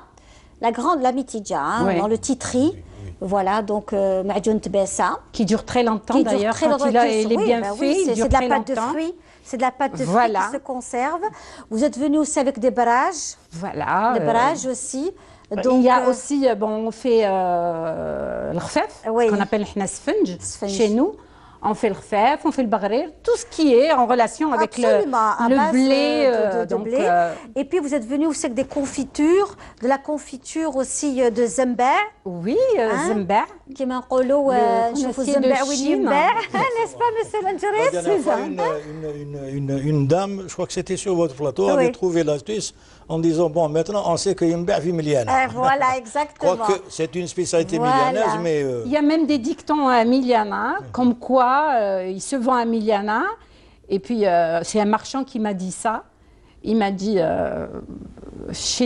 la mitidja, hein, dans le titri. Voilà, donc Ma'djoun Tbessa. Qui dure très longtemps d'ailleurs, quand il est bien fait, c'est de la pâte de fruits. C'est de la pâte de fruits qui se conserve. Vous êtes venu aussi avec des barrages. Voilà. Des barrages aussi. Donc, il y a aussi, on fait le khfaf, ce qu'on appelle le chez nous. On fait le khfaf, on fait le bagrir, tout ce qui est en relation avec le blé. De blé. Et puis vous êtes venu aussi avec des confitures, de la confiture aussi de zemba. Oui, zemba. Qui m'a nqolo zemba n'est-ce pas, monsieur Langeres? La dernière fois, une dame, je crois que c'était sur votre plateau, avait trouvé l'astuce en disant, bon, maintenant, on sait que Yimba vit Miliana. Voilà, exactement. Je crois que c'est une spécialité milianaise, mais... Il y a même des dictons à Miliana, comme quoi il se vend à Miliana. Et puis, c'est un marchand qui m'a dit ça. Il m'a dit, c'est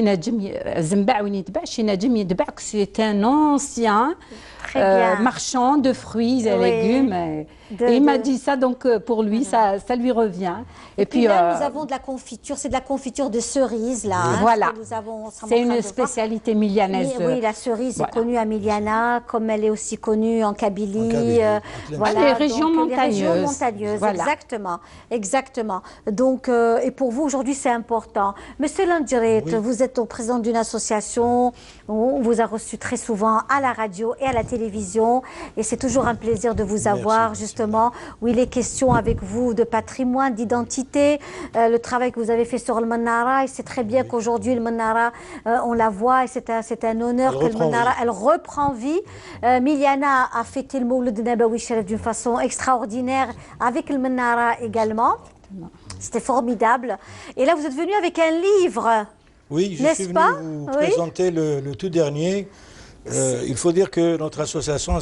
un ancien marchand de fruits et légumes. Et il m'a dit ça, donc pour lui, ça lui revient. Et puis là, nous avons de la confiture, c'est de la confiture de cerise, là. Voilà, c'est une spécialité milianaise. Oui, la cerise est connue à Miliana, comme elle est aussi connue en Kabylie. Voilà, les régions montagneuses. Les régions montagneuses, voilà. Exactement. Donc, et pour vous, aujourd'hui, c'est important. Monsieur Langeres, vous êtes au président d'une association, on vous a reçu très souvent à la radio et à la télévision, et c'est toujours un plaisir de vous avoir, justement, où il est question avec vous de patrimoine, d'identité, le travail que vous avez fait sur le Menara, et c'est très bien qu'aujourd'hui le Menara, on la voit, et c'est un honneur que le Menara, elle reprend vie. Miliana a fêté le Mawlid Nabawi Sharif d'une façon extraordinaire, avec le Menara également. C'était formidable. Et là, vous êtes venu avec un livre. Oui, je suis venu vous présenter le tout dernier. Il faut dire que notre association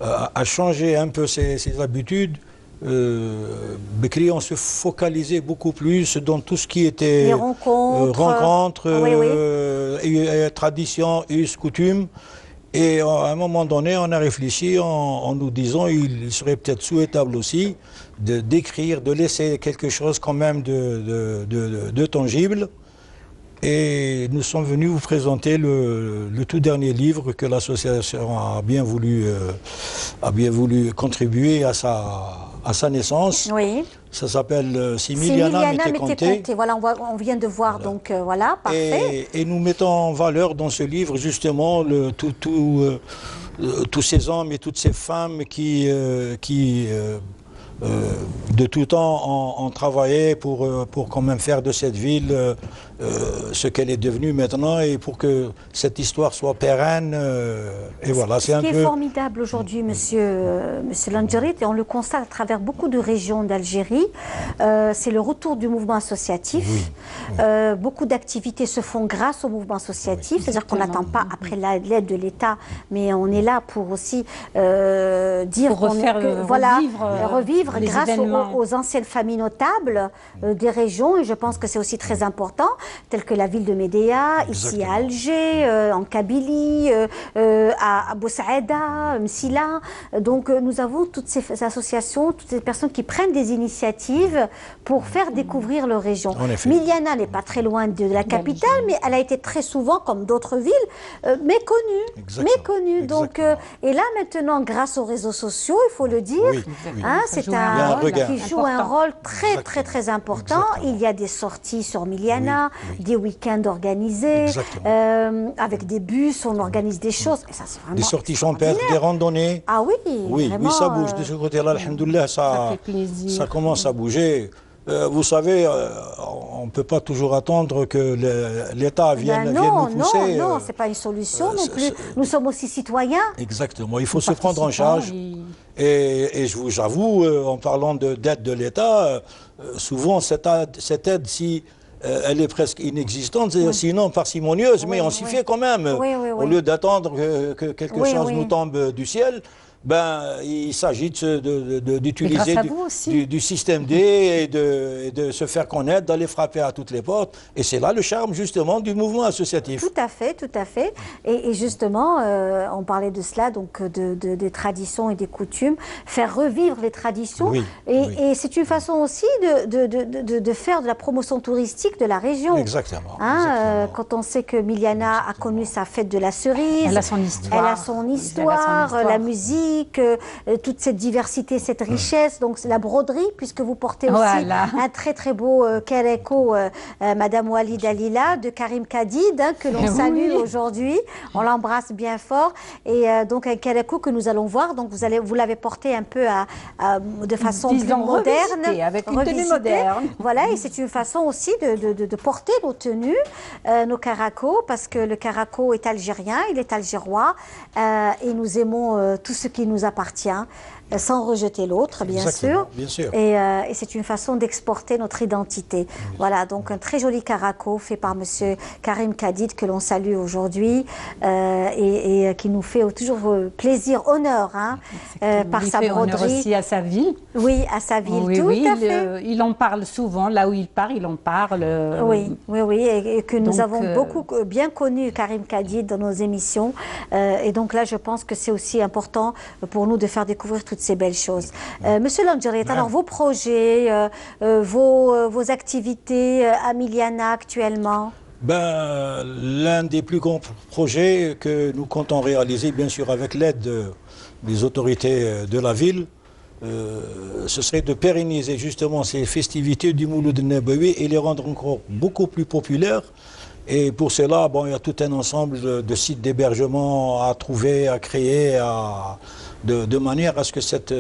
a changé un peu ses habitudes. Bekri, on se focalisait beaucoup plus dans tout ce qui était rencontres, traditions, us, coutumes. Et à un moment donné, on a réfléchi en nous disant qu'il serait peut-être souhaitable aussi d'écrire, de laisser quelque chose quand même de tangible. Et nous sommes venus vous présenter le tout dernier livre que l'association a bien voulu contribuer à sa naissance. Oui. Ça s'appelle Si Miliana m'était compté. Voilà, on vient de voir, donc voilà, parfait. Et nous mettons en valeur dans ce livre justement tous ces hommes et toutes ces femmes qui de tout temps ont travaillé pour quand même faire de cette ville ce qu'elle est devenue maintenant, et pour que cette histoire soit pérenne. Et voilà, c'est un peu... Ce qui est formidable aujourd'hui, monsieur Langeres, et on le constate à travers beaucoup de régions d'Algérie, c'est le retour du mouvement associatif. Beaucoup d'activités se font grâce au mouvement associatif, c'est-à-dire qu'on n'attend pas après l'aide de l'État, mais on est là pour aussi dire revivre grâce aux anciennes familles notables des régions, et je pense que c'est aussi très important, telles que la ville de Médéa, ici à Alger, en Kabylie, à Boussaïda, Msila. Donc nous avons toutes ces associations, toutes ces personnes qui prennent des initiatives pour faire découvrir leur région. Miliana n'est pas très loin de la capitale, mais elle a été très souvent, comme d'autres villes, méconnue. Donc, et là maintenant, grâce aux réseaux sociaux, il faut le dire, c'est qui joue un rôle très important. Il y a des sorties sur Miliana, des week-ends organisés, avec des bus, on organise des choses. Et ça, des sorties champêtres, des randonnées. Ah oui, oui, ça bouge de ce côté-là, alhamdoulilah, ça commence à bouger. Vous savez, on ne peut pas toujours attendre que l'État vienne nous pousser. Non, ce n'est pas une solution non plus. Nous sommes aussi citoyens. Exactement, il faut se prendre en charge. Et j'avoue, en parlant d'aide de l'État, souvent cette aide, si elle est presque inexistante, sinon parcimonieuse, mais on s'y fait quand même. Au lieu d'attendre que quelque chose nous tombe du ciel, ben, il s'agit d'utiliser du système D et de se faire connaître, d'aller frapper à toutes les portes. Et c'est là le charme justement du mouvement associatif. Tout à fait, tout à fait. Et justement, on parlait de cela, donc des traditions et des coutumes, faire revivre les traditions. Oui, et c'est une façon aussi de faire de la promotion touristique de la région. Exactement. Hein, quand on sait que Miliana a connu sa fête de la cerise, elle a son histoire, la musique, toute cette diversité, cette richesse. Donc c'est la broderie, puisque vous portez aussi un très très beau kereko, Madame Walid Alila, de Karim Kadid, hein, que l'on salue aujourd'hui. On l'embrasse bien fort. Et donc un kereko que nous allons voir. Donc vous l'avez porté un peu de façon plus moderne, avec une tenue moderne. Voilà, et c'est une façon aussi de porter nos tenues, nos karakos, parce que le karako est algérien, il est algérois, et nous aimons tout ce qui nous appartient, sans rejeter l'autre, bien sûr. Et c'est une façon d'exporter notre identité. Voilà, donc un très joli karako fait par monsieur Karim Kadid, que l'on salue aujourd'hui, et qui nous fait toujours plaisir, honneur, hein, par sa broderie. Aussi à sa ville. Oui, à sa ville, tout à fait. Il en parle souvent, là où il part, il en parle. Oui, et que nous avons beaucoup bien connu Karim Kadid dans nos émissions. Et donc là, je pense que c'est aussi important pour nous de faire découvrir toutes ces belles choses. Monsieur Landjeret, alors vos projets, vos activités à Miliana actuellement? Ben, l'un des plus grands projets que nous comptons réaliser, bien sûr avec l'aide des autorités de la ville, ce serait de pérenniser justement ces festivités du Mouloud Nabawi et les rendre encore beaucoup plus populaires. Et pour cela, bon, il y a tout un ensemble de sites d'hébergement à trouver, à créer, de manière à ce que cette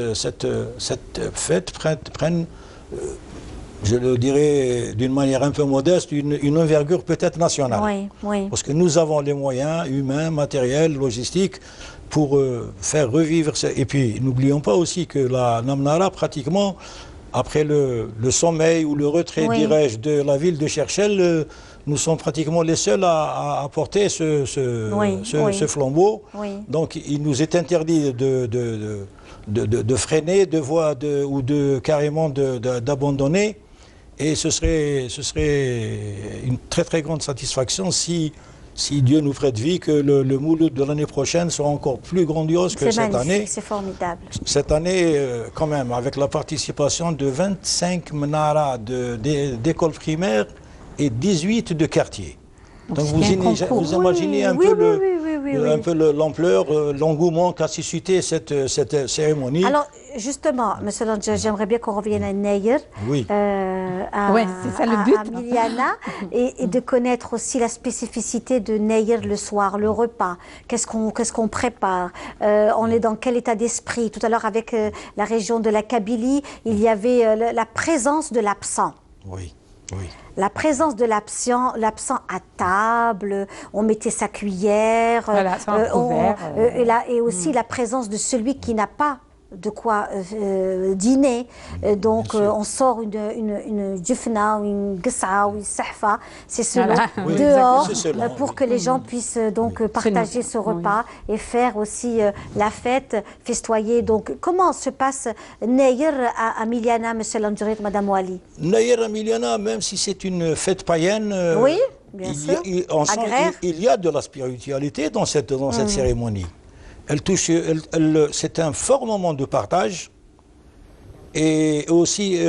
fête prenne, je le dirais d'une manière un peu modeste, une envergure peut-être nationale. Oui. Parce que nous avons les moyens humains, matériels, logistiques pour faire revivre. Et puis, n'oublions pas aussi que la Namnara, pratiquement, après le sommeil ou le retrait, dirais-je, de la ville de Cherchel, nous sommes pratiquement les seuls à porter ce flambeau. Donc, il nous est interdit de freiner, ou carrément d'abandonner. Et ce serait une très très grande satisfaction si Dieu nous prête vie, que le Mouloud de l'année prochaine sera encore plus grandiose que cette année. C'est formidable. Cette année, quand même, avec la participation de 25 menara d'écoles primaires et 18 de quartiers. Donc vous imaginez un peu l'ampleur, l'engouement qu'a suscité cette cérémonie. Alors justement, monsieur Landjeret, j'aimerais bien qu'on revienne à Neyer, à Miliana, et de connaître aussi la spécificité de Neyer le soir, le repas. Qu'est-ce qu'on prépare, on est dans quel état d'esprit? Tout à l'heure, avec la région de la Kabylie, il y avait la présence de l'absent. Oui. La présence de l'absent à table, on mettait sa cuillère, et aussi la présence de celui qui n'a pas de quoi dîner. Donc on sort une djufna, une gsa ou une sahfa, c'est selon, dehors, pour que les gens puissent donc partager ce repas et faire aussi la fête, festoyer. Donc comment se passe Neyer à Miliana, monsieur Landjeret, madame Wali? Neyer à Miliana, même si c'est une fête païenne, oui, bien sûr. Il y a de la spiritualité dans cette cérémonie. C'est un fort moment de partage, et aussi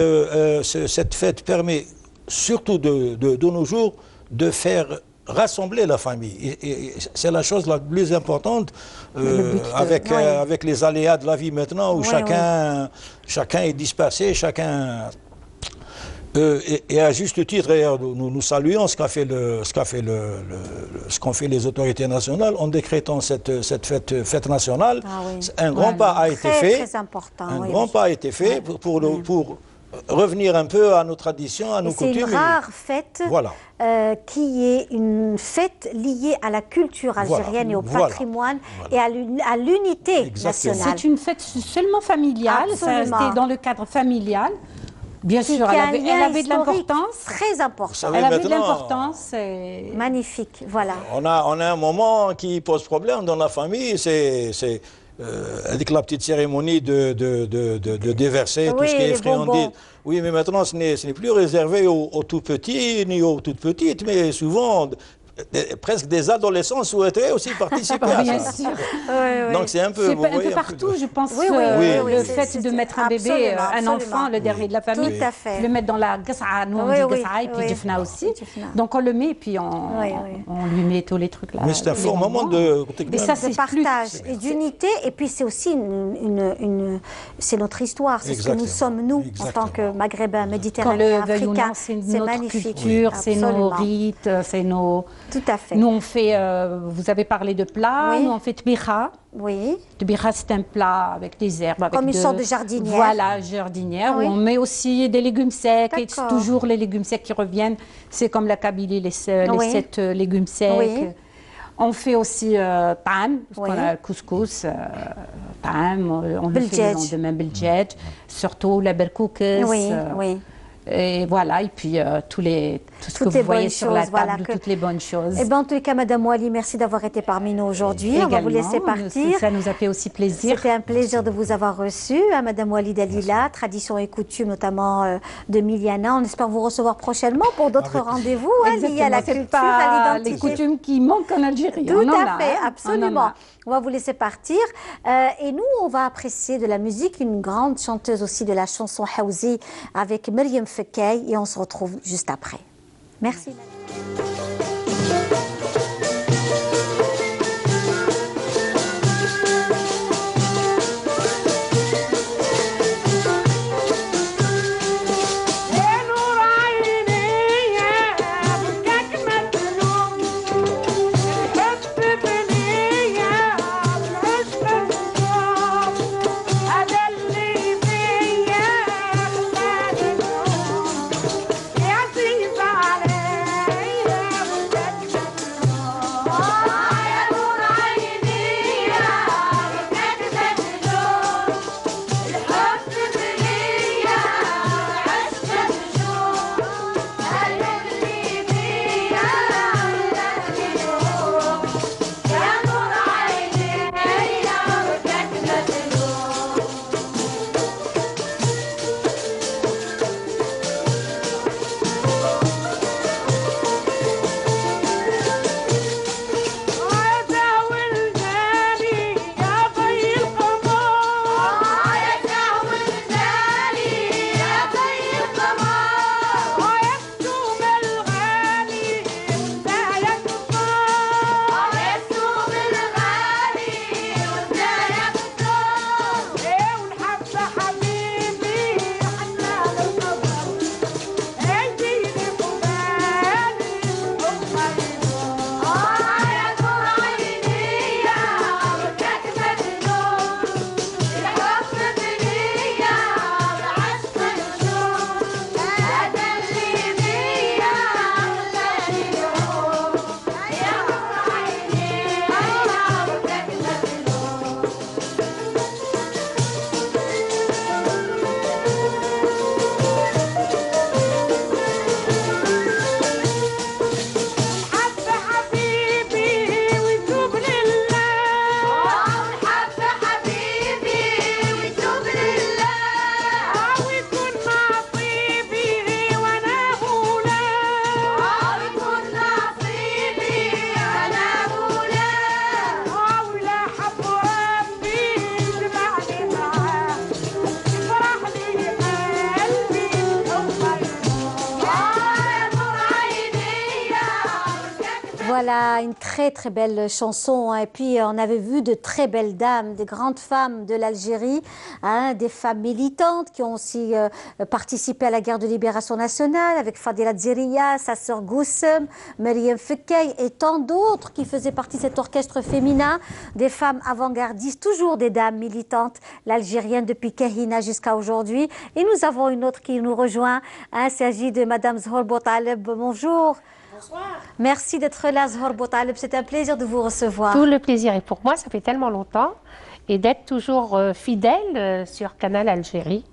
cette fête permet surtout de nos jours de faire rassembler la famille. Et c'est la chose la plus importante avec les aléas de la vie maintenant, où chacun est dispersé, et à juste titre, d'ailleurs, nous saluons ce qu'ont fait les autorités nationales en décrétant cette fête nationale. Un grand pas a été fait. Très important. Un grand pas a été fait pour revenir un peu à nos traditions, à nos coutumes. C'est une rare fête qui est une fête liée à la culture algérienne et au patrimoine et à l'unité nationale. C'est une fête seulement familiale, c'était dans le cadre familial. Bien sûr, elle avait de l'importance. Très important. Elle avait de l'importance. Magnifique, voilà. On a un moment qui pose problème dans la famille, c'est avec la petite cérémonie de déverser tout ce qui est friandise. Oui, mais maintenant, ce n'est plus réservé aux tout petits ni aux toutes petites, mais souvent, presque des adolescents souhaiteraient aussi participer à bien ça. sûr. Donc c'est un peu... C'est un peu partout, je pense, le fait de mettre un bébé, un enfant, le dernier de la famille, le mettre dans la gas'a, nous on dit gas'a, et puis Jefna aussi. Donc on le met et puis on lui met tous les trucs là. Mais c'est un fort moment de partage et d'unité, et puis c'est aussi c'est notre histoire, c'est ce que nous sommes nous en tant que Maghrébins, Méditerranéens, Africains. C'est notre culture, c'est nos rites, c'est nos... Tout à fait. Nous, on fait, vous avez parlé de plats, nous on fait tbikha. Oui. Tbikha, c'est un plat avec des herbes. Avec comme une sorte de jardinière. Voilà, jardinière, où on met aussi des légumes secs, et c'est toujours les légumes secs qui reviennent. C'est comme la Kabylie, les 7 légumes secs. Oui. On fait aussi tam, parce qu'on a le couscous, tam, on le fait le lendemain, beldjedj, surtout la berkoukes. Oui, oui. Et voilà, et puis tout ce que vous voyez sur la table, toutes les bonnes choses. Et bien, en tous les cas, Madame Ouali, merci d'avoir été parmi nous aujourd'hui. On va vous laisser partir. Ça nous a fait aussi plaisir. C'était un plaisir de vous avoir reçu, Madame Ouali Dalila, tradition et coutume notamment de Miliana. On espère vous recevoir prochainement pour d'autres rendez-vous liés à la culture, à l'identité. Les coutumes qui manquent en Algérie. Tout à fait, absolument. On va vous laisser partir. Et nous, on va apprécier de la musique, une grande chanteuse aussi de la chanson Haouzi avec Myriam Fekay. Et on se retrouve juste après. Merci. Voilà, une très très belle chanson. Et puis on avait vu de très belles dames, des grandes femmes de l'Algérie, des femmes militantes qui ont aussi participé à la guerre de libération nationale avec Fadila Dziriya, sa sœur Goussem, Myriam Fekay et tant d'autres qui faisaient partie de cet orchestre féminin, des femmes avant-gardistes, toujours des dames militantes, l'algérienne depuis Kahina jusqu'à aujourd'hui. Et nous avons une autre qui nous rejoint, il s'agit de Madame Zhor Boutaleb. Bonjour. Bonsoir. Merci d'être là, Zhor Boutaleb. C'est un plaisir de vous recevoir. Tout le plaisir est pour moi, ça fait tellement longtemps. et d'être toujours fidèle sur Canal Algérie.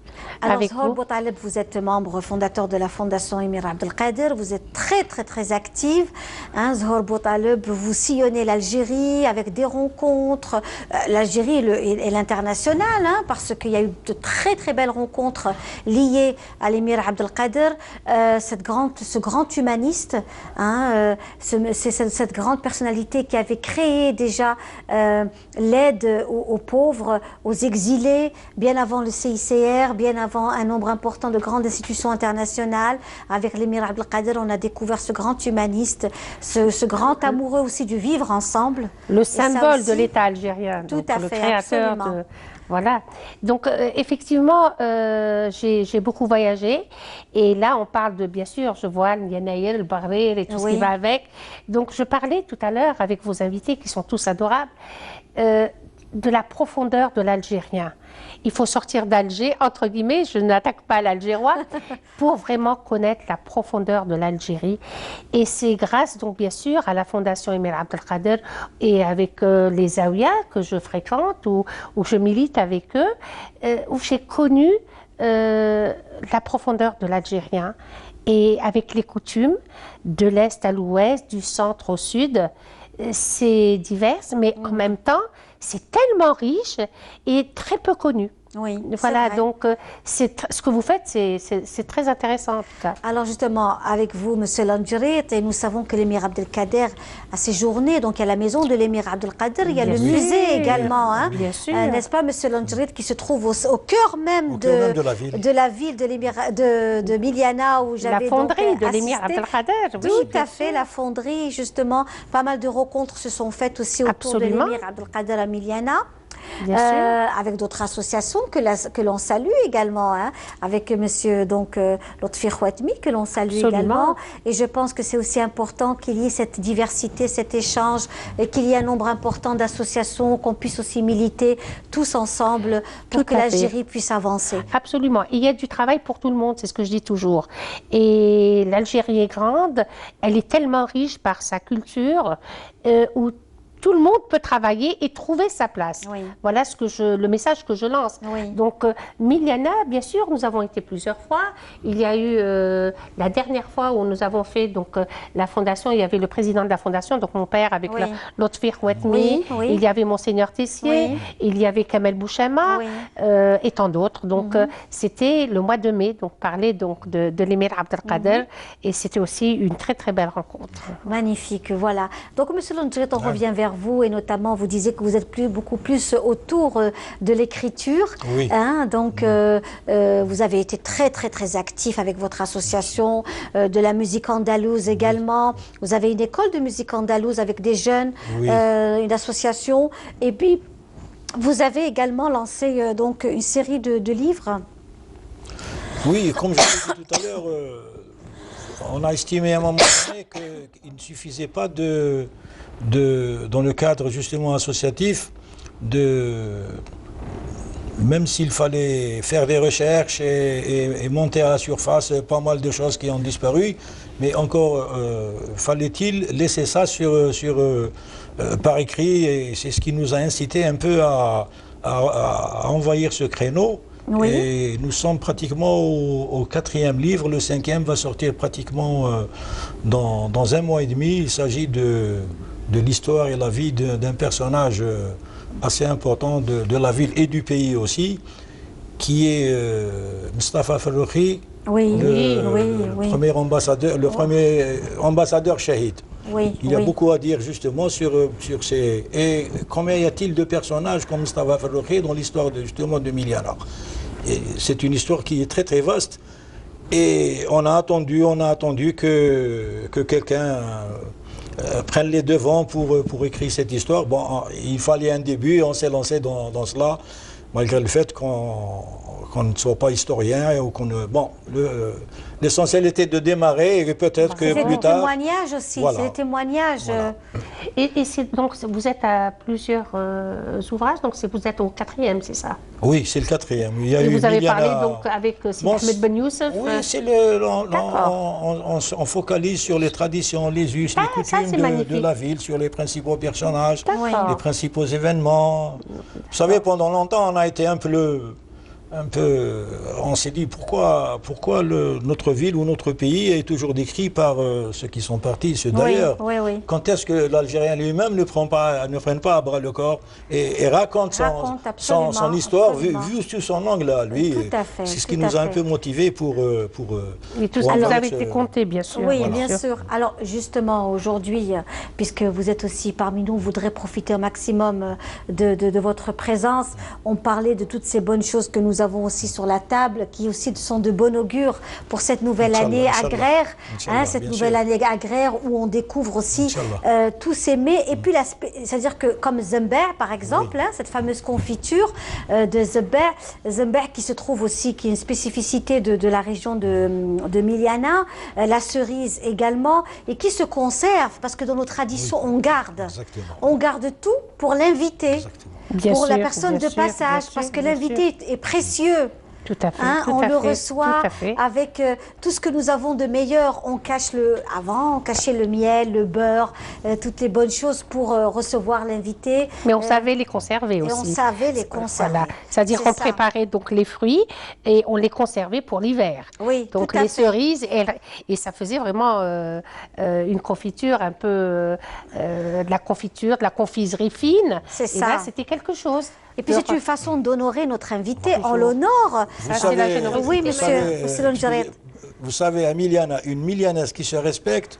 Alors, Zhor Boutaleb, vous êtes membre fondateur de la Fondation Émir Abdelkader, vous êtes très active. Hein, Zhor Boutaleb, vous sillonnez l'Algérie avec des rencontres, l'Algérie et l'international, hein, parce qu'il y a eu de très belles rencontres liées à l'Émir Abdelkader, ce grand humaniste, hein, cette grande personnalité qui avait créé déjà l'aide aux pauvres, aux exilés, bien avant le CICR, bien avant un nombre important de grandes institutions internationales. Avec l'Émir Abdelkader, on a découvert ce grand humaniste, ce grand amoureux aussi du vivre ensemble. Le symbole de l'État algérien. Tout à fait, le créateur absolument. Voilà. Donc, effectivement, j'ai beaucoup voyagé. Et là, on parle de, bien sûr, je vois Yanaïl, le Bahreïn et tout ce qui va avec. Donc, je parlais tout à l'heure avec vos invités qui sont tous adorables, de la profondeur de l'Algérien. Il faut sortir d'Alger, entre guillemets, je n'attaque pas l'Algérois, pour vraiment connaître la profondeur de l'Algérie. Et c'est grâce, donc bien sûr, à la Fondation Émir Abdelkader et avec les Zaouïas que je fréquente, ou je milite avec eux, où j'ai connu la profondeur de l'Algérien. Et avec les coutumes, de l'Est à l'Ouest, du centre au Sud, c'est divers, mais en même temps, c'est tellement riche et très peu connu. Oui, voilà, donc ce que vous faites, c'est très intéressant. Alors justement, avec vous, Monsieur Langirit, et nous savons que l'Émir Abdelkader a séjourné, donc à la maison de l'Émir Abdelkader, il y a le musée également, hein, n'est-ce pas, Monsieur Langirit, qui se trouve au cœur même de la ville de Miliana, où j'avais la fonderie de l'Émir Abdelkader. Tout à fait, la fonderie, justement, pas mal de rencontres se sont faites aussi autour de l'Émir Abdelkader à Miliana. Avec d'autres associations que l'on salue également, hein, avec monsieur Lotfi Khouatmi que l'on salue également. Et je pense que c'est aussi important qu'il y ait cette diversité, cet échange, et qu'il y ait un nombre important d'associations, qu'on puisse aussi militer tous ensemble pour que l'Algérie puisse avancer. Absolument. Il y a du travail pour tout le monde, c'est ce que je dis toujours. Et l'Algérie est grande, elle est tellement riche par sa culture, où tout le monde peut travailler et trouver sa place. Oui. Voilà le message que je lance. Oui. Donc, Miliana, bien sûr, nous avons été plusieurs fois. Il y a eu la dernière fois où nous avons fait la fondation, il y avait le président de la fondation, donc mon père avec Lotfi Khouatmi, il y avait Monseigneur Tessier, il y avait Kamel Bouchama et tant d'autres. Donc, c'était le mois de mai, donc parler de l'Émir Abdelkader, et c'était aussi une très belle rencontre. Magnifique, voilà. Donc, Monsieur Langirit, on revient vers vous, et notamment vous disiez que vous êtes beaucoup plus autour de l'écriture. Oui. Hein, donc vous avez été très actif avec votre association de la musique andalouse également. Vous avez une école de musique andalouse avec des jeunes, une association. Et puis vous avez également lancé une série de livres. Oui, comme je l'ai dit tout à l'heure, on a estimé à un moment donné qu'il ne suffisait pas dans le cadre justement associatif, même s'il fallait faire des recherches et monter à la surface pas mal de choses qui ont disparu, mais encore fallait-il laisser ça par écrit, et c'est ce qui nous a incité un peu à envahir ce créneau. Oui. Et nous sommes pratiquement au 4e livre, le 5e va sortir pratiquement dans un mois et demi. Il s'agit de l'histoire et la vie d'un personnage assez important de la ville et du pays aussi, qui est Mustafa Farroukhi, le premier ambassadeur shahid. Oui, il y a beaucoup à dire justement sur ces... Et combien y a-t-il de personnages comme Mustafa Farroukhi dans l'histoire justement de Miliana? C'est une histoire qui est très vaste, et on a attendu que quelqu'un prenne les devants pour écrire cette histoire. Bon, il fallait un début, on s'est lancé dans cela. malgré le fait qu'on ne soit pas historien ou qu'on ne... Bon, l'essentiel était de démarrer et peut-être que plus tard... C'est des témoignages aussi, voilà. c'est des témoignages. Voilà. Et donc, vous êtes à plusieurs ouvrages, donc vous êtes au 4e, c'est ça? Oui, c'est le 4e. Et vous avez parlé donc avec Sidi Ahmed Ben Youssef? Oui, c'est on focalise sur les traditions, les us, les coutumes de la ville, sur les principaux personnages, les principaux événements. Vous savez, pendant longtemps, on a été on s'est dit pourquoi notre ville ou notre pays est toujours décrit par ceux qui sont partis, ceux d'ailleurs. Oui, oui. Quand est-ce que l'Algérien lui-même ne prenne pas à bras le corps et raconte son histoire vue sous son angle là, lui. C'est ce qui nous a un peu motivés pour et tout ça, vous avez été compté, bien sûr. Oui, voilà. Bien sûr. Alors justement, aujourd'hui, puisque vous êtes aussi parmi nous, on voudrait profiter au maximum de votre présence. On parlait de toutes ces bonnes choses que nous avons aussi sur la table, qui aussi sont de bon augure pour cette nouvelle année agraire, cette nouvelle année agraire où on découvre aussi tous ces mets. Et puis, c'est-à-dire que comme Zember, par exemple, cette fameuse confiture de Zember qui se trouve aussi, qui est une spécificité de la région de Miliana, la cerise également, et qui se conserve, parce que dans nos traditions, on garde tout pour l'invité. Pour la personne de passage, parce que l'invité est précieux. Tout à fait. On le reçoit avec tout ce que nous avons de meilleur. On cache on cachait le miel, le beurre, toutes les bonnes choses pour recevoir l'invité. Mais on savait les conserver aussi. Et on savait les conserver. Voilà. C'est-à-dire qu'on préparait donc les fruits et on les conservait pour l'hiver. Oui, donc les cerises, et ça faisait vraiment une confiture un peu de la confiture, de la confiserie fine. C'est ça. Et là, c'était quelque chose. Et puis c'est une façon d'honorer notre invité, on l'honore. C'est la générosité. Oui, monsieur Longeret. Vous savez, à Miliana, une Milianaise qui se respecte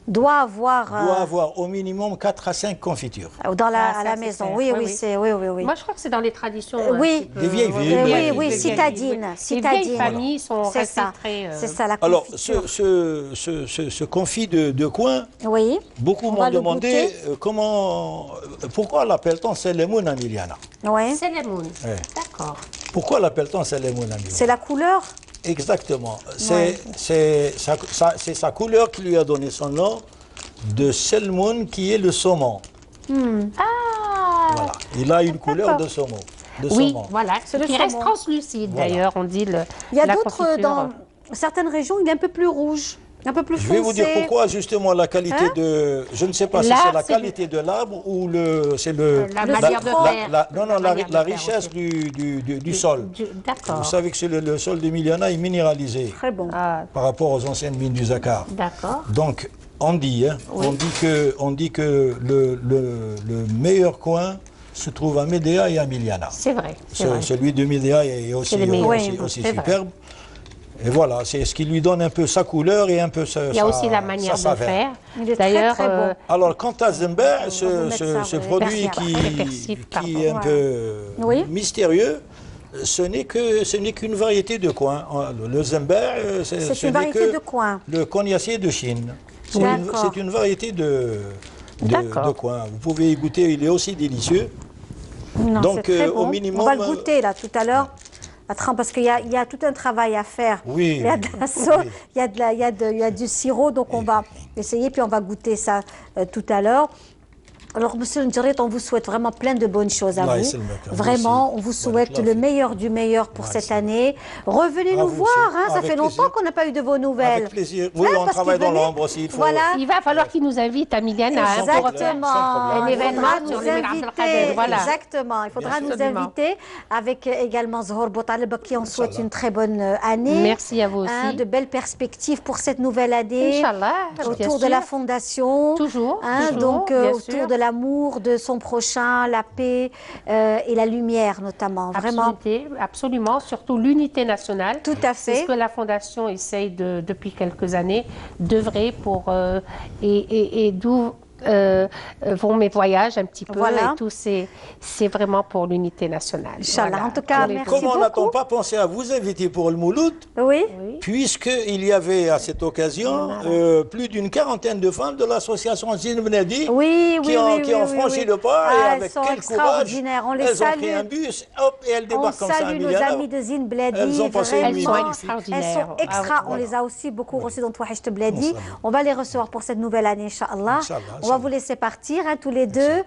doit avoir au minimum 4 à 5 confitures. À la maison, oui. Moi, je crois que c'est dans les traditions. Oui, des vieilles villes. Oui, citadines. Les vieilles familles sont restées très... C'est ça, la confiture. Alors, ce confit de coin, beaucoup m'ont demandé pourquoi l'appelle-t-on Selemoun à Miliana? Oui. Selemoun, d'accord. Pourquoi l'appelle-t-on Selemoun à Miliana? C'est la couleur? Exactement. C'est sa couleur qui lui a donné son nom de Selmoun, qui est le saumon. Voilà. Il a une couleur de saumon. Voilà. Qui reste translucide d'ailleurs, on dit. Il y a d'autres, dans certaines régions, il est un peu plus rouge. Un peu plus foncé. Je vais vous dire pourquoi, justement, la qualité de... Je ne sais pas si c'est la qualité de l'arbre ou la manière de faire. La richesse du sol. D'accord. Vous savez que le sol de Miliana est minéralisé. Très bon. Par rapport aux anciennes mines du Zakar. D'accord. Donc, on dit que le meilleur coin se trouve à Médéa et à Miliana. C'est vrai. Celui de Médéa est aussi superbe. Et voilà, c'est ce qui lui donne un peu sa couleur et un peu sa Il y a aussi la manière de faire. D'ailleurs, très bon. Alors, quant à Zember, ce produit qui est un peu mystérieux, ce n'est qu'une variété de coin. Le Zember, c'est une variété de coin. Le cognacier de Chine. C'est une variété de coin. Vous pouvez y goûter, il est aussi délicieux. Donc, au minimum... On va le goûter là tout à l'heure. Parce qu'il y a tout un travail à faire. Oui. Il y a de la sauce, il y a du sirop, donc on va essayer, puis on va goûter ça tout à l'heure. Alors, monsieur Ndjirit, on vous souhaite vraiment plein de bonnes choses à vous. Vraiment, on vous souhaite le meilleur du meilleur pour cette année. Revenez nous voir, ça fait longtemps qu'on n'a pas eu de vos nouvelles. Avec plaisir. Oui, on travaille dans l'ombre aussi. Il va falloir qu'il nous invite à Miliana pour un événement sur Exactement. Il faudra nous inviter avec également Zohor Boutaleb, qui on souhaite une très bonne année. Merci à vous aussi. De belles perspectives pour cette nouvelle année. Inch'Allah. Autour de la fondation. Toujours. Donc, autour de l'amour de son prochain, la paix et la lumière notamment. Vraiment. Absolument, surtout l'unité nationale. Tout à fait. C'est ce que la Fondation essaye depuis quelques années d'œuvrer pour et d'où vont mes voyages un petit peu Voilà. et tout. C'est vraiment pour l'unité nationale. Inch'Allah. Voilà. En tout cas, merci beaucoup. Comment n'a-t-on pas pensé à vous inviter pour le Mouloud? Oui. Puisqu'il y avait à cette occasion plus d'une quarantaine de femmes de l'association Zine Benadi qui ont franchi le pas et avec quel courage elles ont pris un bus, hop, et elles débarquent comme ça à salue nos Milano. amis de Zine Bladi. Elles ont passé une nuit Elles magnifique. sont extra. On les a aussi beaucoup reçues dans Touhachte Bladi. On va les recevoir pour cette nouvelle année, Inch'Allah. On va vous laisser partir, tous les deux.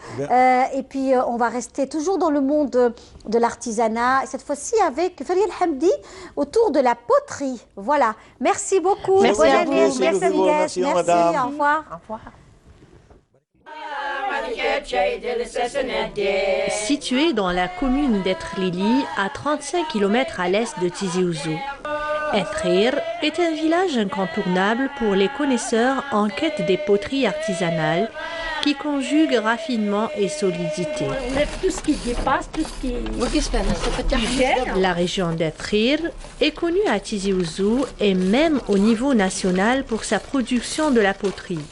Et puis, on va rester toujours dans le monde de l'artisanat. Cette fois-ci avec Fariel Hamdi autour de la poterie. Voilà. Merci beaucoup. Merci Bonne à année. vous. Merci. Au revoir. Au revoir. Situé dans la commune d'Etrlili, à 35 km à l'est de Tizi Ouzou. Etrir est un village incontournable pour les connaisseurs en quête des poteries artisanales qui conjuguent raffinement et solidité. Tout ce qui dépasse, tout ce qui... La région d'Etrir est connue à Tizi Ouzou et même au niveau national pour sa production de la poterie.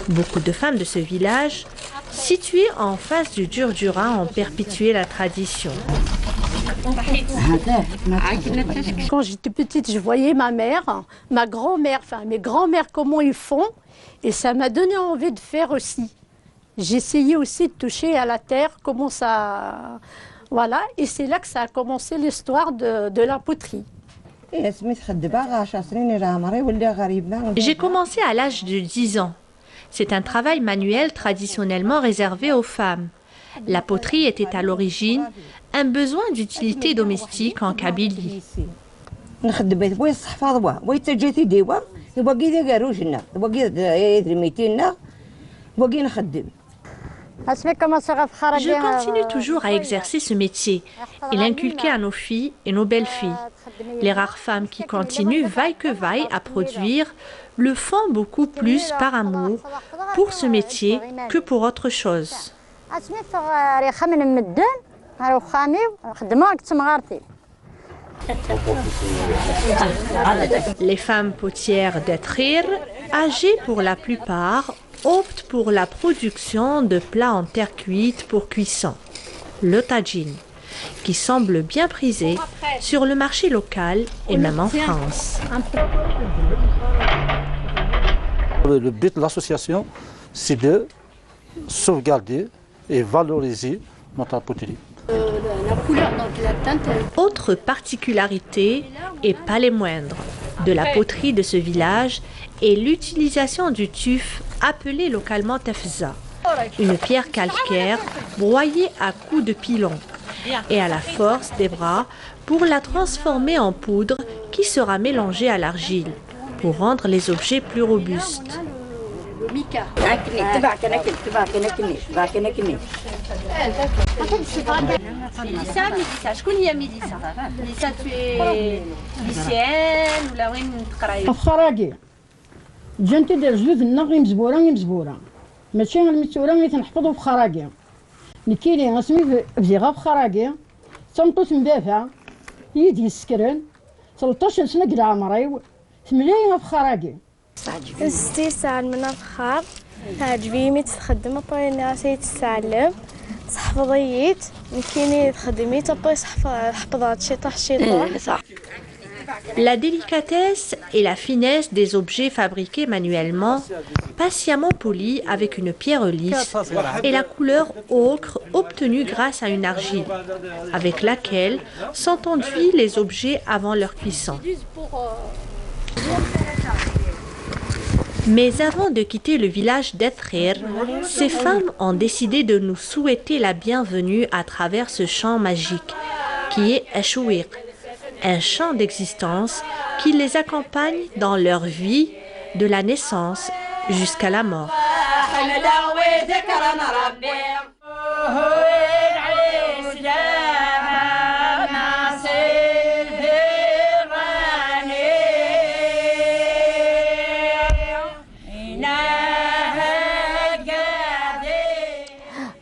Beaucoup de femmes de ce village, situé en face du Djurdjura, ont perpétué la tradition. Quand j'étais petite, je voyais ma mère, ma grand-mère, enfin mes grands-mères, comment ils font, et ça m'a donné envie de faire aussi. J'essayais aussi de toucher à la terre, comment ça... Voilà, et c'est là que ça a commencé l'histoire de la poterie. J'ai commencé à l'âge de 10 ans. C'est un travail manuel traditionnellement réservé aux femmes. La poterie était à l'origine un besoin d'utilité domestique en Kabylie. Je continue toujours à exercer ce métier et l'inculquer à nos filles et nos belles-filles. Les rares femmes qui continuent, vaille que vaille, à produire, le font beaucoup plus par amour pour ce métier que pour autre chose. Les femmes potières d'Etrir, âgées pour la plupart, optent pour la production de plats en terre cuite pour cuisson, le tagine, qui semble bien prisé sur le marché local et même en France. Le but de l'association, c'est de sauvegarder et valoriser notre poterie. Autre particularité, et pas les moindres, de la poterie de ce village est l'utilisation du tuf appelé localement tefza, une pierre calcaire broyée à coups de pilon et à la force des bras pour la transformer en poudre qui sera mélangée à l'argile pour rendre les objets plus robustes. جنتي دير جوج النغ مزبوره ماشي المسوره اللي تنحفظو في خراقي نكيلي غاسمي فزيغا في خراقي تنطوس مدافع يدي السكران 13 سنه كدا عمري 8 في خراقي استيسان من الفخار تعجبيني تخدم طويني راسي تتعلم صحفظيت نكيني تخدمي تبقي حفظات شي طاح شي طاح. La délicatesse et la finesse des objets fabriqués manuellement, patiemment polis avec une pierre lisse, et la couleur ocre obtenue grâce à une argile, avec laquelle sont enduits les objets avant leur cuisson. Mais avant de quitter le village d'Etrir, ces femmes ont décidé de nous souhaiter la bienvenue à travers ce chant magique, qui est Eshouir, un chant d'existence qui les accompagne dans leur vie de la naissance jusqu'à la mort.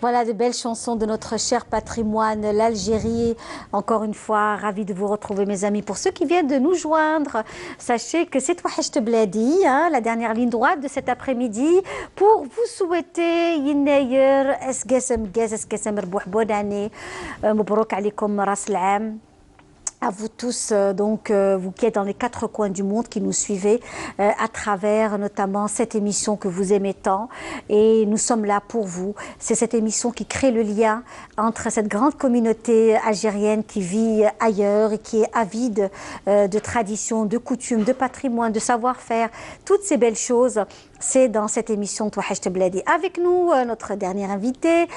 Voilà de belles chansons de notre cher patrimoine, l'Algérie. Encore une fois, ravi de vous retrouver, mes amis. Pour ceux qui viennent de nous joindre, sachez que c'est Wahecht Bladi, la dernière ligne droite de cet après-midi, pour vous souhaiter Yennayer, Esgesem Gez, Esgesem Rbouh, bonne année, Mabrouk alikum Ras l'Am. À vous tous, vous qui êtes dans les 4 coins du monde, qui nous suivez à travers notamment cette émission que vous aimez tant. Et nous sommes là pour vous. C'est cette émission qui crée le lien entre cette grande communauté algérienne qui vit ailleurs et qui est avide de traditions, de coutumes, de patrimoine, de savoir-faire. Toutes ces belles choses, c'est dans cette émission Wahecht Bladi. Avec nous, notre dernier invité,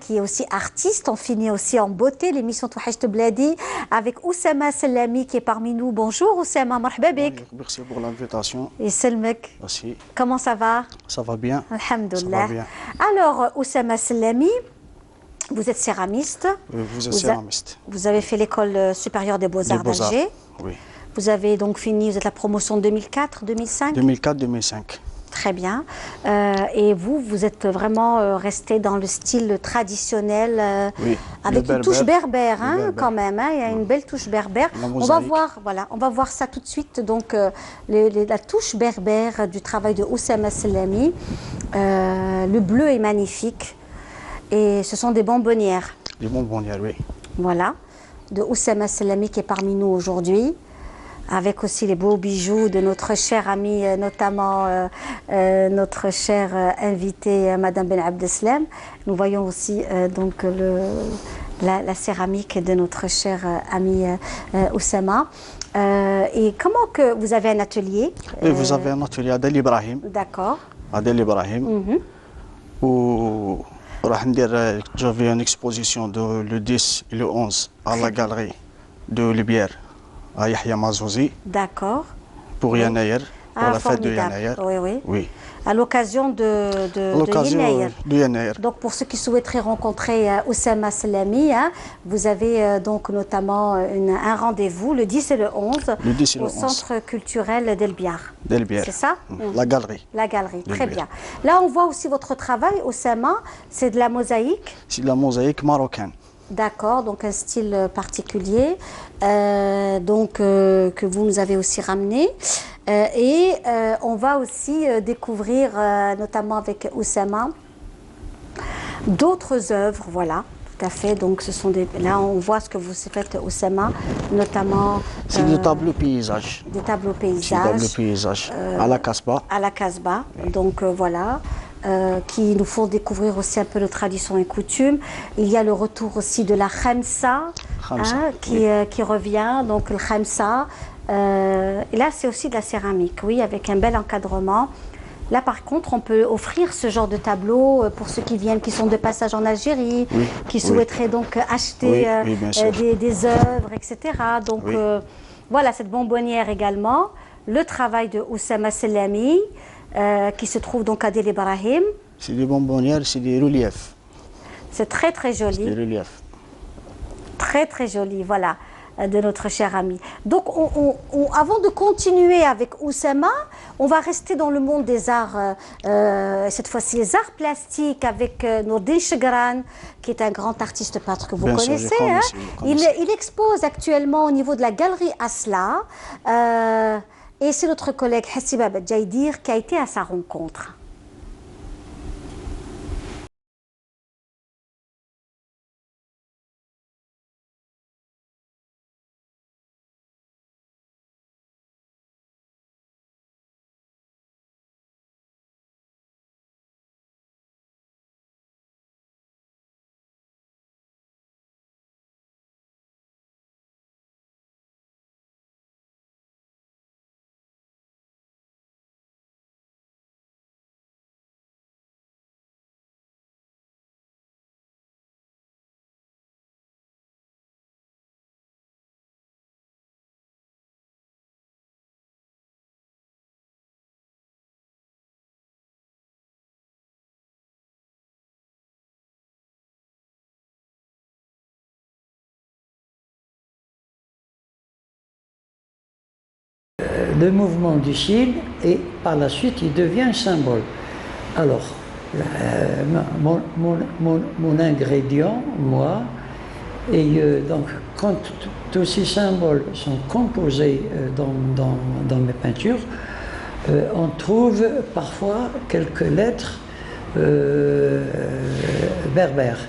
qui est aussi artiste. On finit aussi en beauté l'émission Wahecht Bladi avec Oussama Sellami qui est parmi nous. Bonjour Oussama, marhaba bik. Merci pour l'invitation. Et Selmek. Merci. Comment ça va? Ça va bien. Alhamdulillah. Ça va bien. Alors, Oussama Sellami, vous êtes céramiste. Vous êtes céramiste. Vous avez fait l'école supérieure des Beaux-Arts d'Alger. Oui. Vous avez donc fini, vous êtes la promotion 2004, 2005 2004-2005. Très bien. Et vous êtes vraiment resté dans le style traditionnel, avec une touche berbère, quand même. Il y a une belle touche berbère. On va voir, on va voir ça tout de suite. Donc, la touche berbère du travail de Oussama Sellami. Le bleu est magnifique. Et ce sont des bonbonnières. Des bonbonnières, oui. Voilà, de Oussama Sellami qui est parmi nous aujourd'hui. Avec aussi les beaux bijoux de notre chère amie, notamment notre chère invitée Madame Ben Abdeslam. Nous voyons aussi donc la céramique de notre chère amie Oussama. Et comment que vous avez un atelier? Oui, vous avez un atelier à Del Ibrahim. D'accord. À Del Ibrahim. Où j'avais une exposition le 10 et le 11 à la galerie de Libière. À Yahya Mazouzi. D'accord. Pour Yennayer, pour la fête de Yennayer. Oui. À l'occasion de Yennayer. Donc pour ceux qui souhaiteraient rencontrer Oussama Sellami, vous avez donc notamment un rendez-vous le 10 et le 11 au Centre culturel d'Elbiar. C'est ça? La galerie. La galerie, très bien. Là on voit aussi votre travail, Oussama, c'est de la mosaïque. C'est de la mosaïque marocaine. D'accord, donc un style particulier, que vous nous avez aussi ramené. On va aussi découvrir, notamment avec Oussama, d'autres œuvres, voilà, tout à fait. Donc ce sont là on voit ce que vous faites, Oussama, notamment... C'est des tableaux paysages. Des tableaux paysages. Des tableaux paysages, à la Casbah. À la Casbah, donc voilà. Qui nous font découvrir aussi un peu de traditions et coutumes. Il y a le retour aussi de la khamsa, qui revient, donc le khamsa. Et là, c'est aussi de la céramique, oui, avec un bel encadrement. Là, par contre, on peut offrir ce genre de tableau pour ceux qui viennent, qui sont de passage en Algérie, qui souhaiteraient donc acheter des œuvres, etc. Donc, voilà, cette bonbonnière également. Le travail de Oussama Sellami, qui se trouve donc à Del Ibrahim. C'est des bonbonnières, c'est des reliefs. C'est très très joli. C'est des reliefs. Très très joli, voilà, de notre cher ami. Donc avant de continuer avec Oussama, on va rester dans le monde des arts, cette fois-ci les arts plastiques avec Nourdine Chegran, qui est un grand artiste peintre que vous connaissez. Il expose actuellement au niveau de la galerie Asla. Et c'est notre collègue Hassiba Badjaidir qui a été à sa rencontre. Le mouvement du cil et par la suite il devient un symbole. Alors, mon ingrédient, moi. Et donc, quand tous ces symboles sont composés dans mes peintures, on trouve parfois quelques lettres berbères.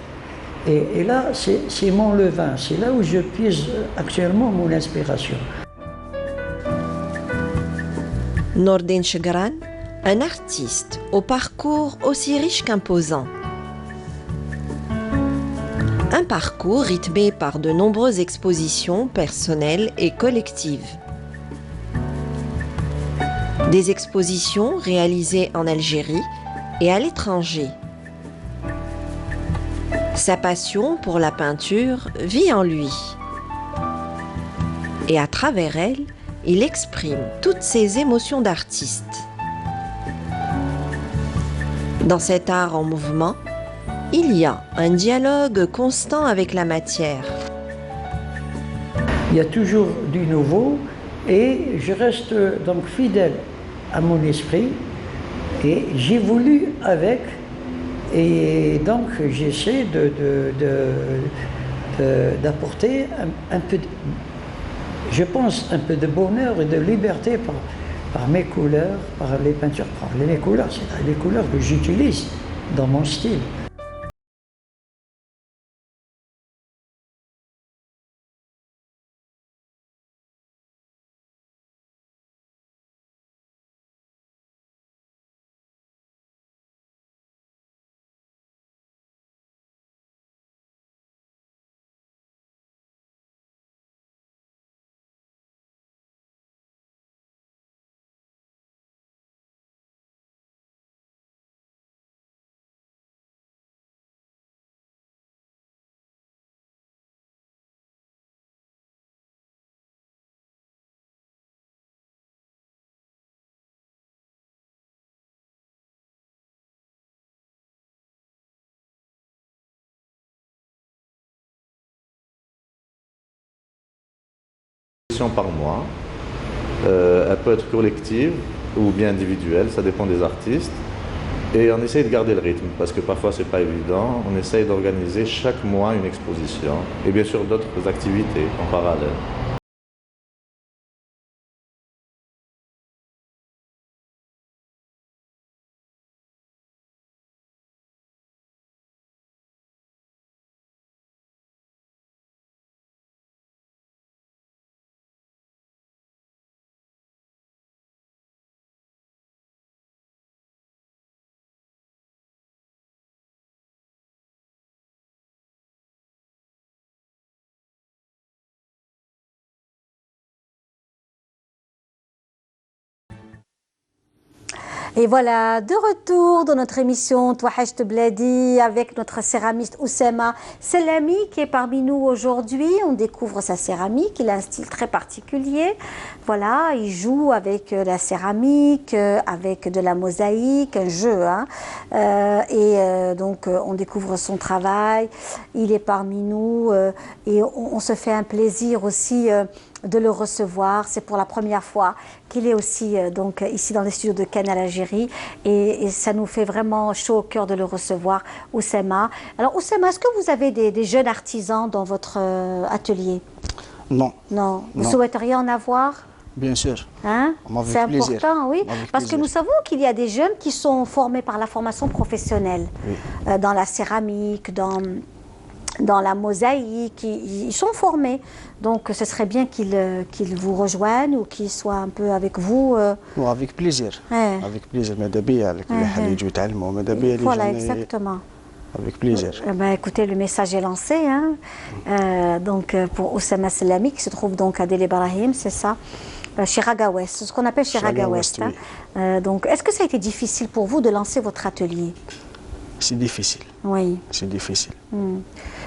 Et là, c'est mon levain, c'est là où je puise actuellement mon inspiration. Nordin Chegran, un artiste au parcours aussi riche qu'imposant. Un parcours rythmé par de nombreuses expositions personnelles et collectives. Des expositions réalisées en Algérie et à l'étranger. Sa passion pour la peinture vit en lui. Et à travers elle, il exprime toutes ses émotions d'artiste. Dans cet art en mouvement, il y a un dialogue constant avec la matière. Il y a toujours du nouveau et je reste donc fidèle à mon esprit et j'évolue avec. Et donc j'essaie d'apporter un peu, je pense, un peu de bonheur et de liberté par mes couleurs, par les peintures, par les couleurs, c'est les couleurs que j'utilise dans mon style. Par mois. Elle peut être collective ou bien individuelle, ça dépend des artistes. Et on essaye de garder le rythme parce que parfois c'est pas évident. On essaye d'organiser chaque mois une exposition et bien sûr d'autres activités en parallèle. Et voilà, de retour dans notre émission Touahcht Bladi avec notre céramiste Oussama Selami qui est parmi nous aujourd'hui. On découvre sa céramique, il a un style très particulier. Voilà, il joue avec la céramique, avec de la mosaïque, un jeu. Hein. Donc on découvre son travail, il est parmi nous et on se fait un plaisir aussi de le recevoir. C'est pour la première fois qu'il est aussi donc ici dans les studios de Cannes Algérie et ça nous fait vraiment chaud au cœur de le recevoir, Oussama. Alors Oussama, est-ce que vous avez des jeunes artisans dans votre atelier? Non. Non. Vous souhaiteriez en avoir? Bien sûr. Hein? C'est important, oui. Parce que nous savons qu'il y a des jeunes qui sont formés par la formation professionnelle, oui. Dans la céramique, dans la mosaïque, ils sont formés. Donc ce serait bien qu'ils vous rejoignent ou qu'ils soient un peu avec vous. Avec plaisir. Avec plaisir. Voilà, exactement. Avec plaisir. Écoutez, le message est lancé. Hein. Donc pour Oussama Selami qui se trouve donc à Deli Ibrahim, c'est ça, chez Raga Ouest, c'est ce qu'on appelle chez Raga Ouest. Hein. Donc est-ce que ça a été difficile pour vous de lancer votre atelier? C'est difficile. Oui. C'est difficile.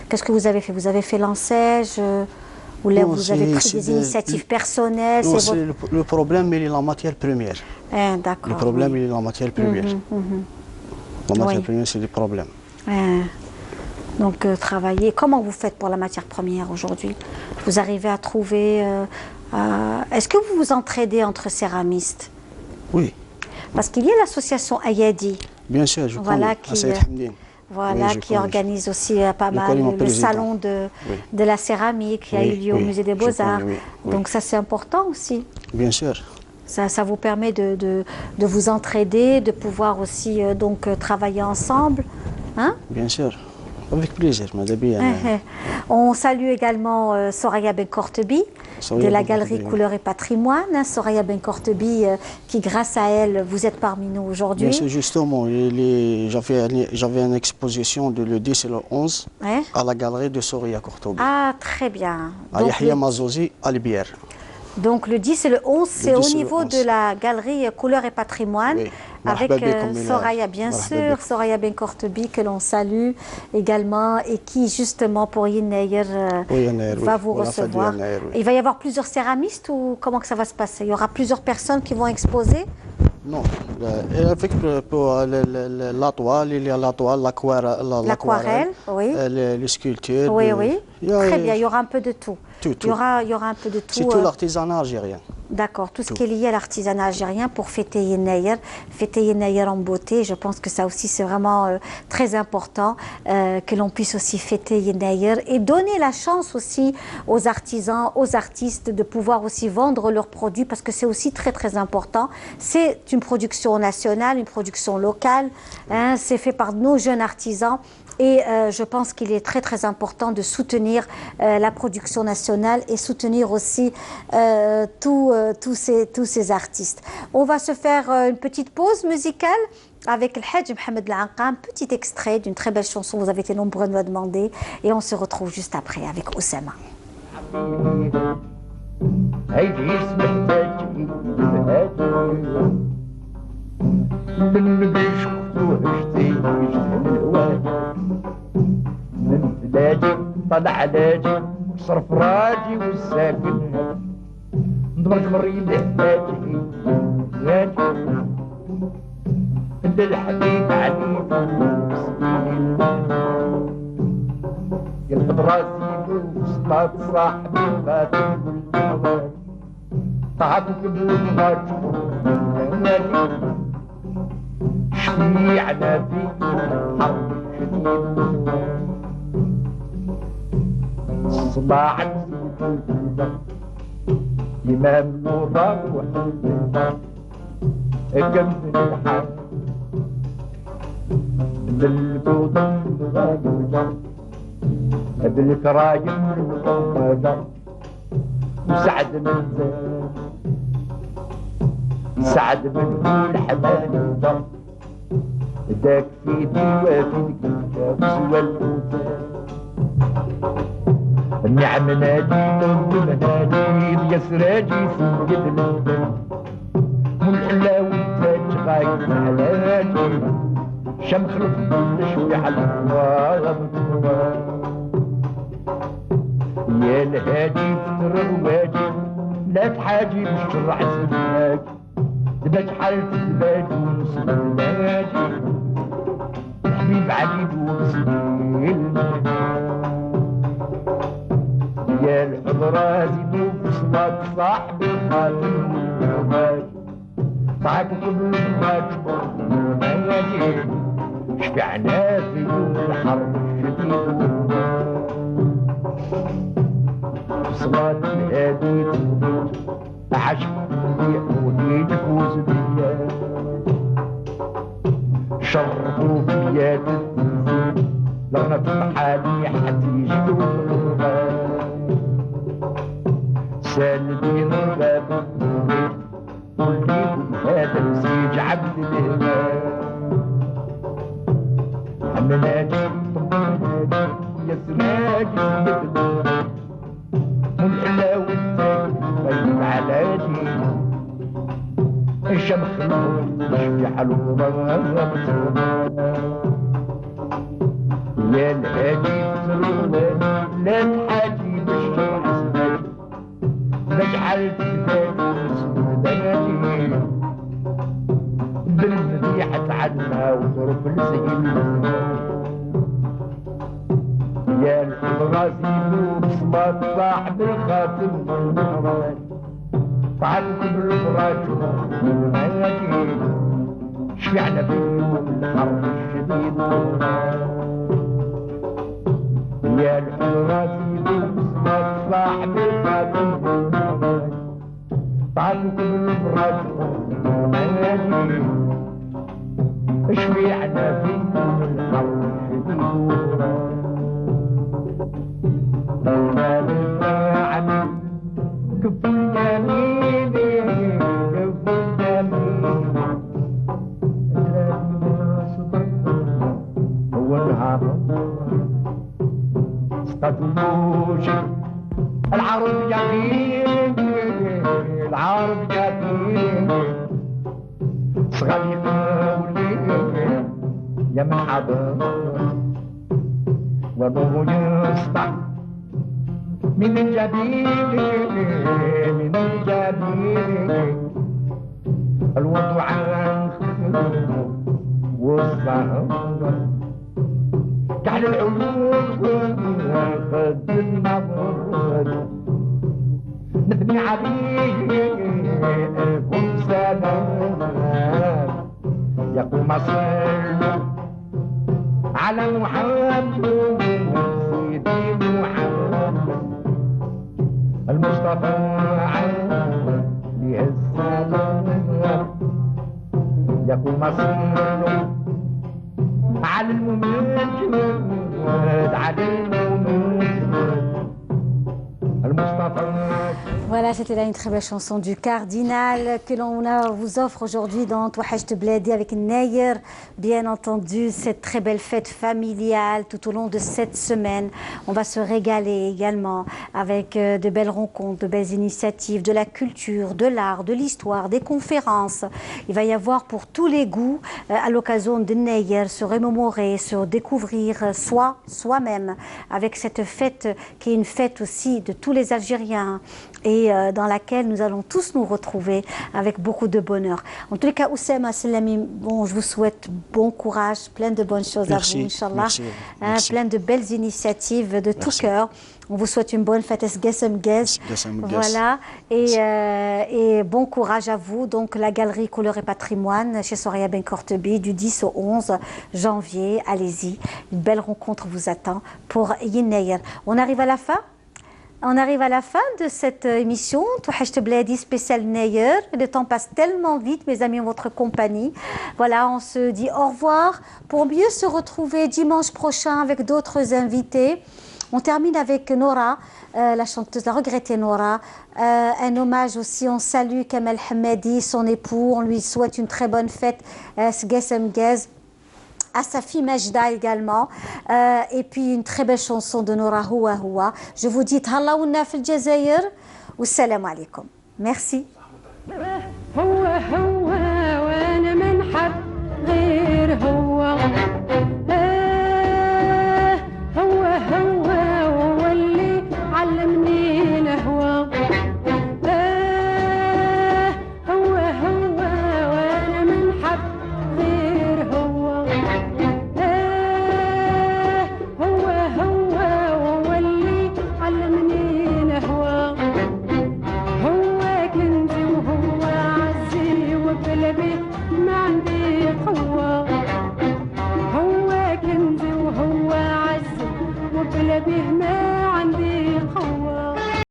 Qu'est-ce que vous avez fait? Vous avez fait l'enseigne ou là vous avez pris des initiatives personnelles? Non, le problème, il est la matière première. D'accord. Le problème, il est la matière première. La matière première, c'est le problème. Donc travailler. Comment vous faites pour la matière première aujourd'hui? Vous arrivez à trouver... Est-ce que vous vous entraidez entre céramistes? Oui. Parce qu'il y a l'association Ayadi. Bien sûr, je connais. Qui organise aussi pas mal le salon de la céramique qui a eu lieu au Musée des Beaux-Arts. Donc ça, c'est important aussi. Bien sûr. Ça vous permet de vous entraider, de pouvoir aussi donc travailler ensemble. Hein? Bien sûr. Avec plaisir, madame. On salue également Soraya Ben Kortebi de la galerie Couleurs et Patrimoine. Soraya Ben Kortebi, qui grâce à elle, vous êtes parmi nous aujourd'hui. Bien sûr, justement, j'avais une exposition le 10 et le 11 à la galerie de Soraya Kortebi. Ah, très bien. À Yahya Mazouzi, à Libière. Donc le 10 et le 11, c'est au niveau de la galerie Couleurs et Patrimoine, avec Soraya, bien sûr, Soraya Ben Kortebi, que l'on salue également, et qui justement pour Yennayer va vous recevoir. Il va y avoir plusieurs céramistes ou comment que ça va se passer? Il y aura plusieurs personnes qui vont exposer? Non, avec la toile, il y a la toile, l'aquarelle, les sculptures. Oui, oui. Très bien, il y aura un peu de tout. Il y aura un peu de tout. C'est tout l'artisanat algérien. D'accord, tout ce qui est lié à l'artisanat algérien pour fêter Yennayer en beauté. Je pense que ça aussi c'est vraiment très important que l'on puisse aussi fêter Yennayer et donner la chance aussi aux artisans, aux artistes de pouvoir aussi vendre leurs produits parce que c'est aussi très très important. C'est une production nationale, une production locale, hein, c'est fait par nos jeunes artisans. Et je pense qu'il est très très important de soutenir la production nationale et soutenir aussi tous ces artistes. On va se faire une petite pause musicale avec le Hadj Mohamed Lanqa, un petit extrait d'une très belle chanson, vous avez été nombreux de me demander, et on se retrouve juste après avec Oussama. من بلادي طلع لاجي صرف راجي والساكن ندمرت مريم لحياتي زاجي انت الحبيب عليم مسكين يلقد راسي وصلات صاحبي فاتن بالجوال طعبك بالغاج شفي عنابي حرب شديد صباح إمام الوضع وحزن جنب الحال بالبوضة الغابة بالكرايم المطمدة وسعد من سعد من الحمالة ذاك في ديوان سوى الأوتان النعم نادي ومنادي يا سراجي سجد للبن والحلا والتاج غايب علاني شمس الفضل شوي على الهوى يا الهادي فتر رواجي لا تحاجي بالشرع سماك دباج حالة الزباج ونصب الناجي حبيب علي بوصلي يا الحضرة زيدوا في صلاة صاحب الخاتم والنماج معاكم كل النماج والنماج شبعنا في يوم الحرب الشديد صلاة الهادي تموت عشق ودي تفوز بيا شرفوا بيا تتنزل لغنا في حالي حتى يجدوا الغربان سالدين الباب وليكم هذا الزيج عبد الهلال عمناجي طمناجي يا سراجي يبنى والحلا والتاج غيب علاجي الشمخ يشفي حلوة يا الهادي فترواني لا تحاجي بالشرع سماجي نجعل تبادي سوداني بالمديحة عنها وضرب الزين يا الحضرازي وصلاة صاحب الخاتم والنهران طعنكم بالفراش والنهاجي شفعنا فيهم الحرب الشديد يا الحراسي باسمك صاحب الخاتم طعنكم المراد منادي شفعنا فيهم الحرب الشديد عن كف الجميل كف الجميل هو الهرب سقطوش العرب يقين العرب يقين صغير ولي يا من حضر وابو يسطع من الجبين من الجبين الوضع والصهر كحل العيون خد النظر نبني عليكم سلام يقوم صلوا على محمد سيدي محمد المصطفى عليه السلام يقوم صلوا على الممجد على الممجد المصطفى. Voilà, c'était là une très belle chanson du Cardinal que l'on vous offre aujourd'hui dans Touhajt Bladi avec Nayer. Bien entendu, cette très belle fête familiale tout au long de cette semaine. On va se régaler également avec de belles rencontres, de belles initiatives, de la culture, de l'art, de l'histoire, des conférences. Il va y avoir pour tous les goûts à l'occasion de Nayer, se remémorer, se découvrir soi-même avec cette fête qui est une fête aussi de tous les Algériens et dans laquelle nous allons tous nous retrouver avec beaucoup de bonheur. En tous les cas, Oussama Selami, bon, je vous souhaite bon courage, plein de bonnes choses à vous, Inch'Allah. Plein de belles initiatives de tout cœur. On vous souhaite une bonne fête Esgessem Gez. Voilà. Et bon courage à vous. Donc, la galerie Couleur et Patrimoine chez Soria Ben Kortebi du 10 au 11 janvier. Allez-y. Une belle rencontre vous attend pour Yennayer. On arrive à la fin. On arrive à la fin de cette émission, Touhajt Bladi spécial Nayer. Le temps passe tellement vite, mes amis, en votre compagnie. Voilà, on se dit au revoir pour mieux se retrouver dimanche prochain avec d'autres invités. On termine avec Nora, la chanteuse, la regrettée Nora. Un hommage aussi, on salue Kamel Hamadi, son époux. On lui souhaite une très bonne fête, Sgesem Gez. À sa fille Majda également, et puis une très belle chanson de Nora Houa Houa. Je vous dis Tahallaouna fil Jazair wa salam alaikum. Merci. به ما عندي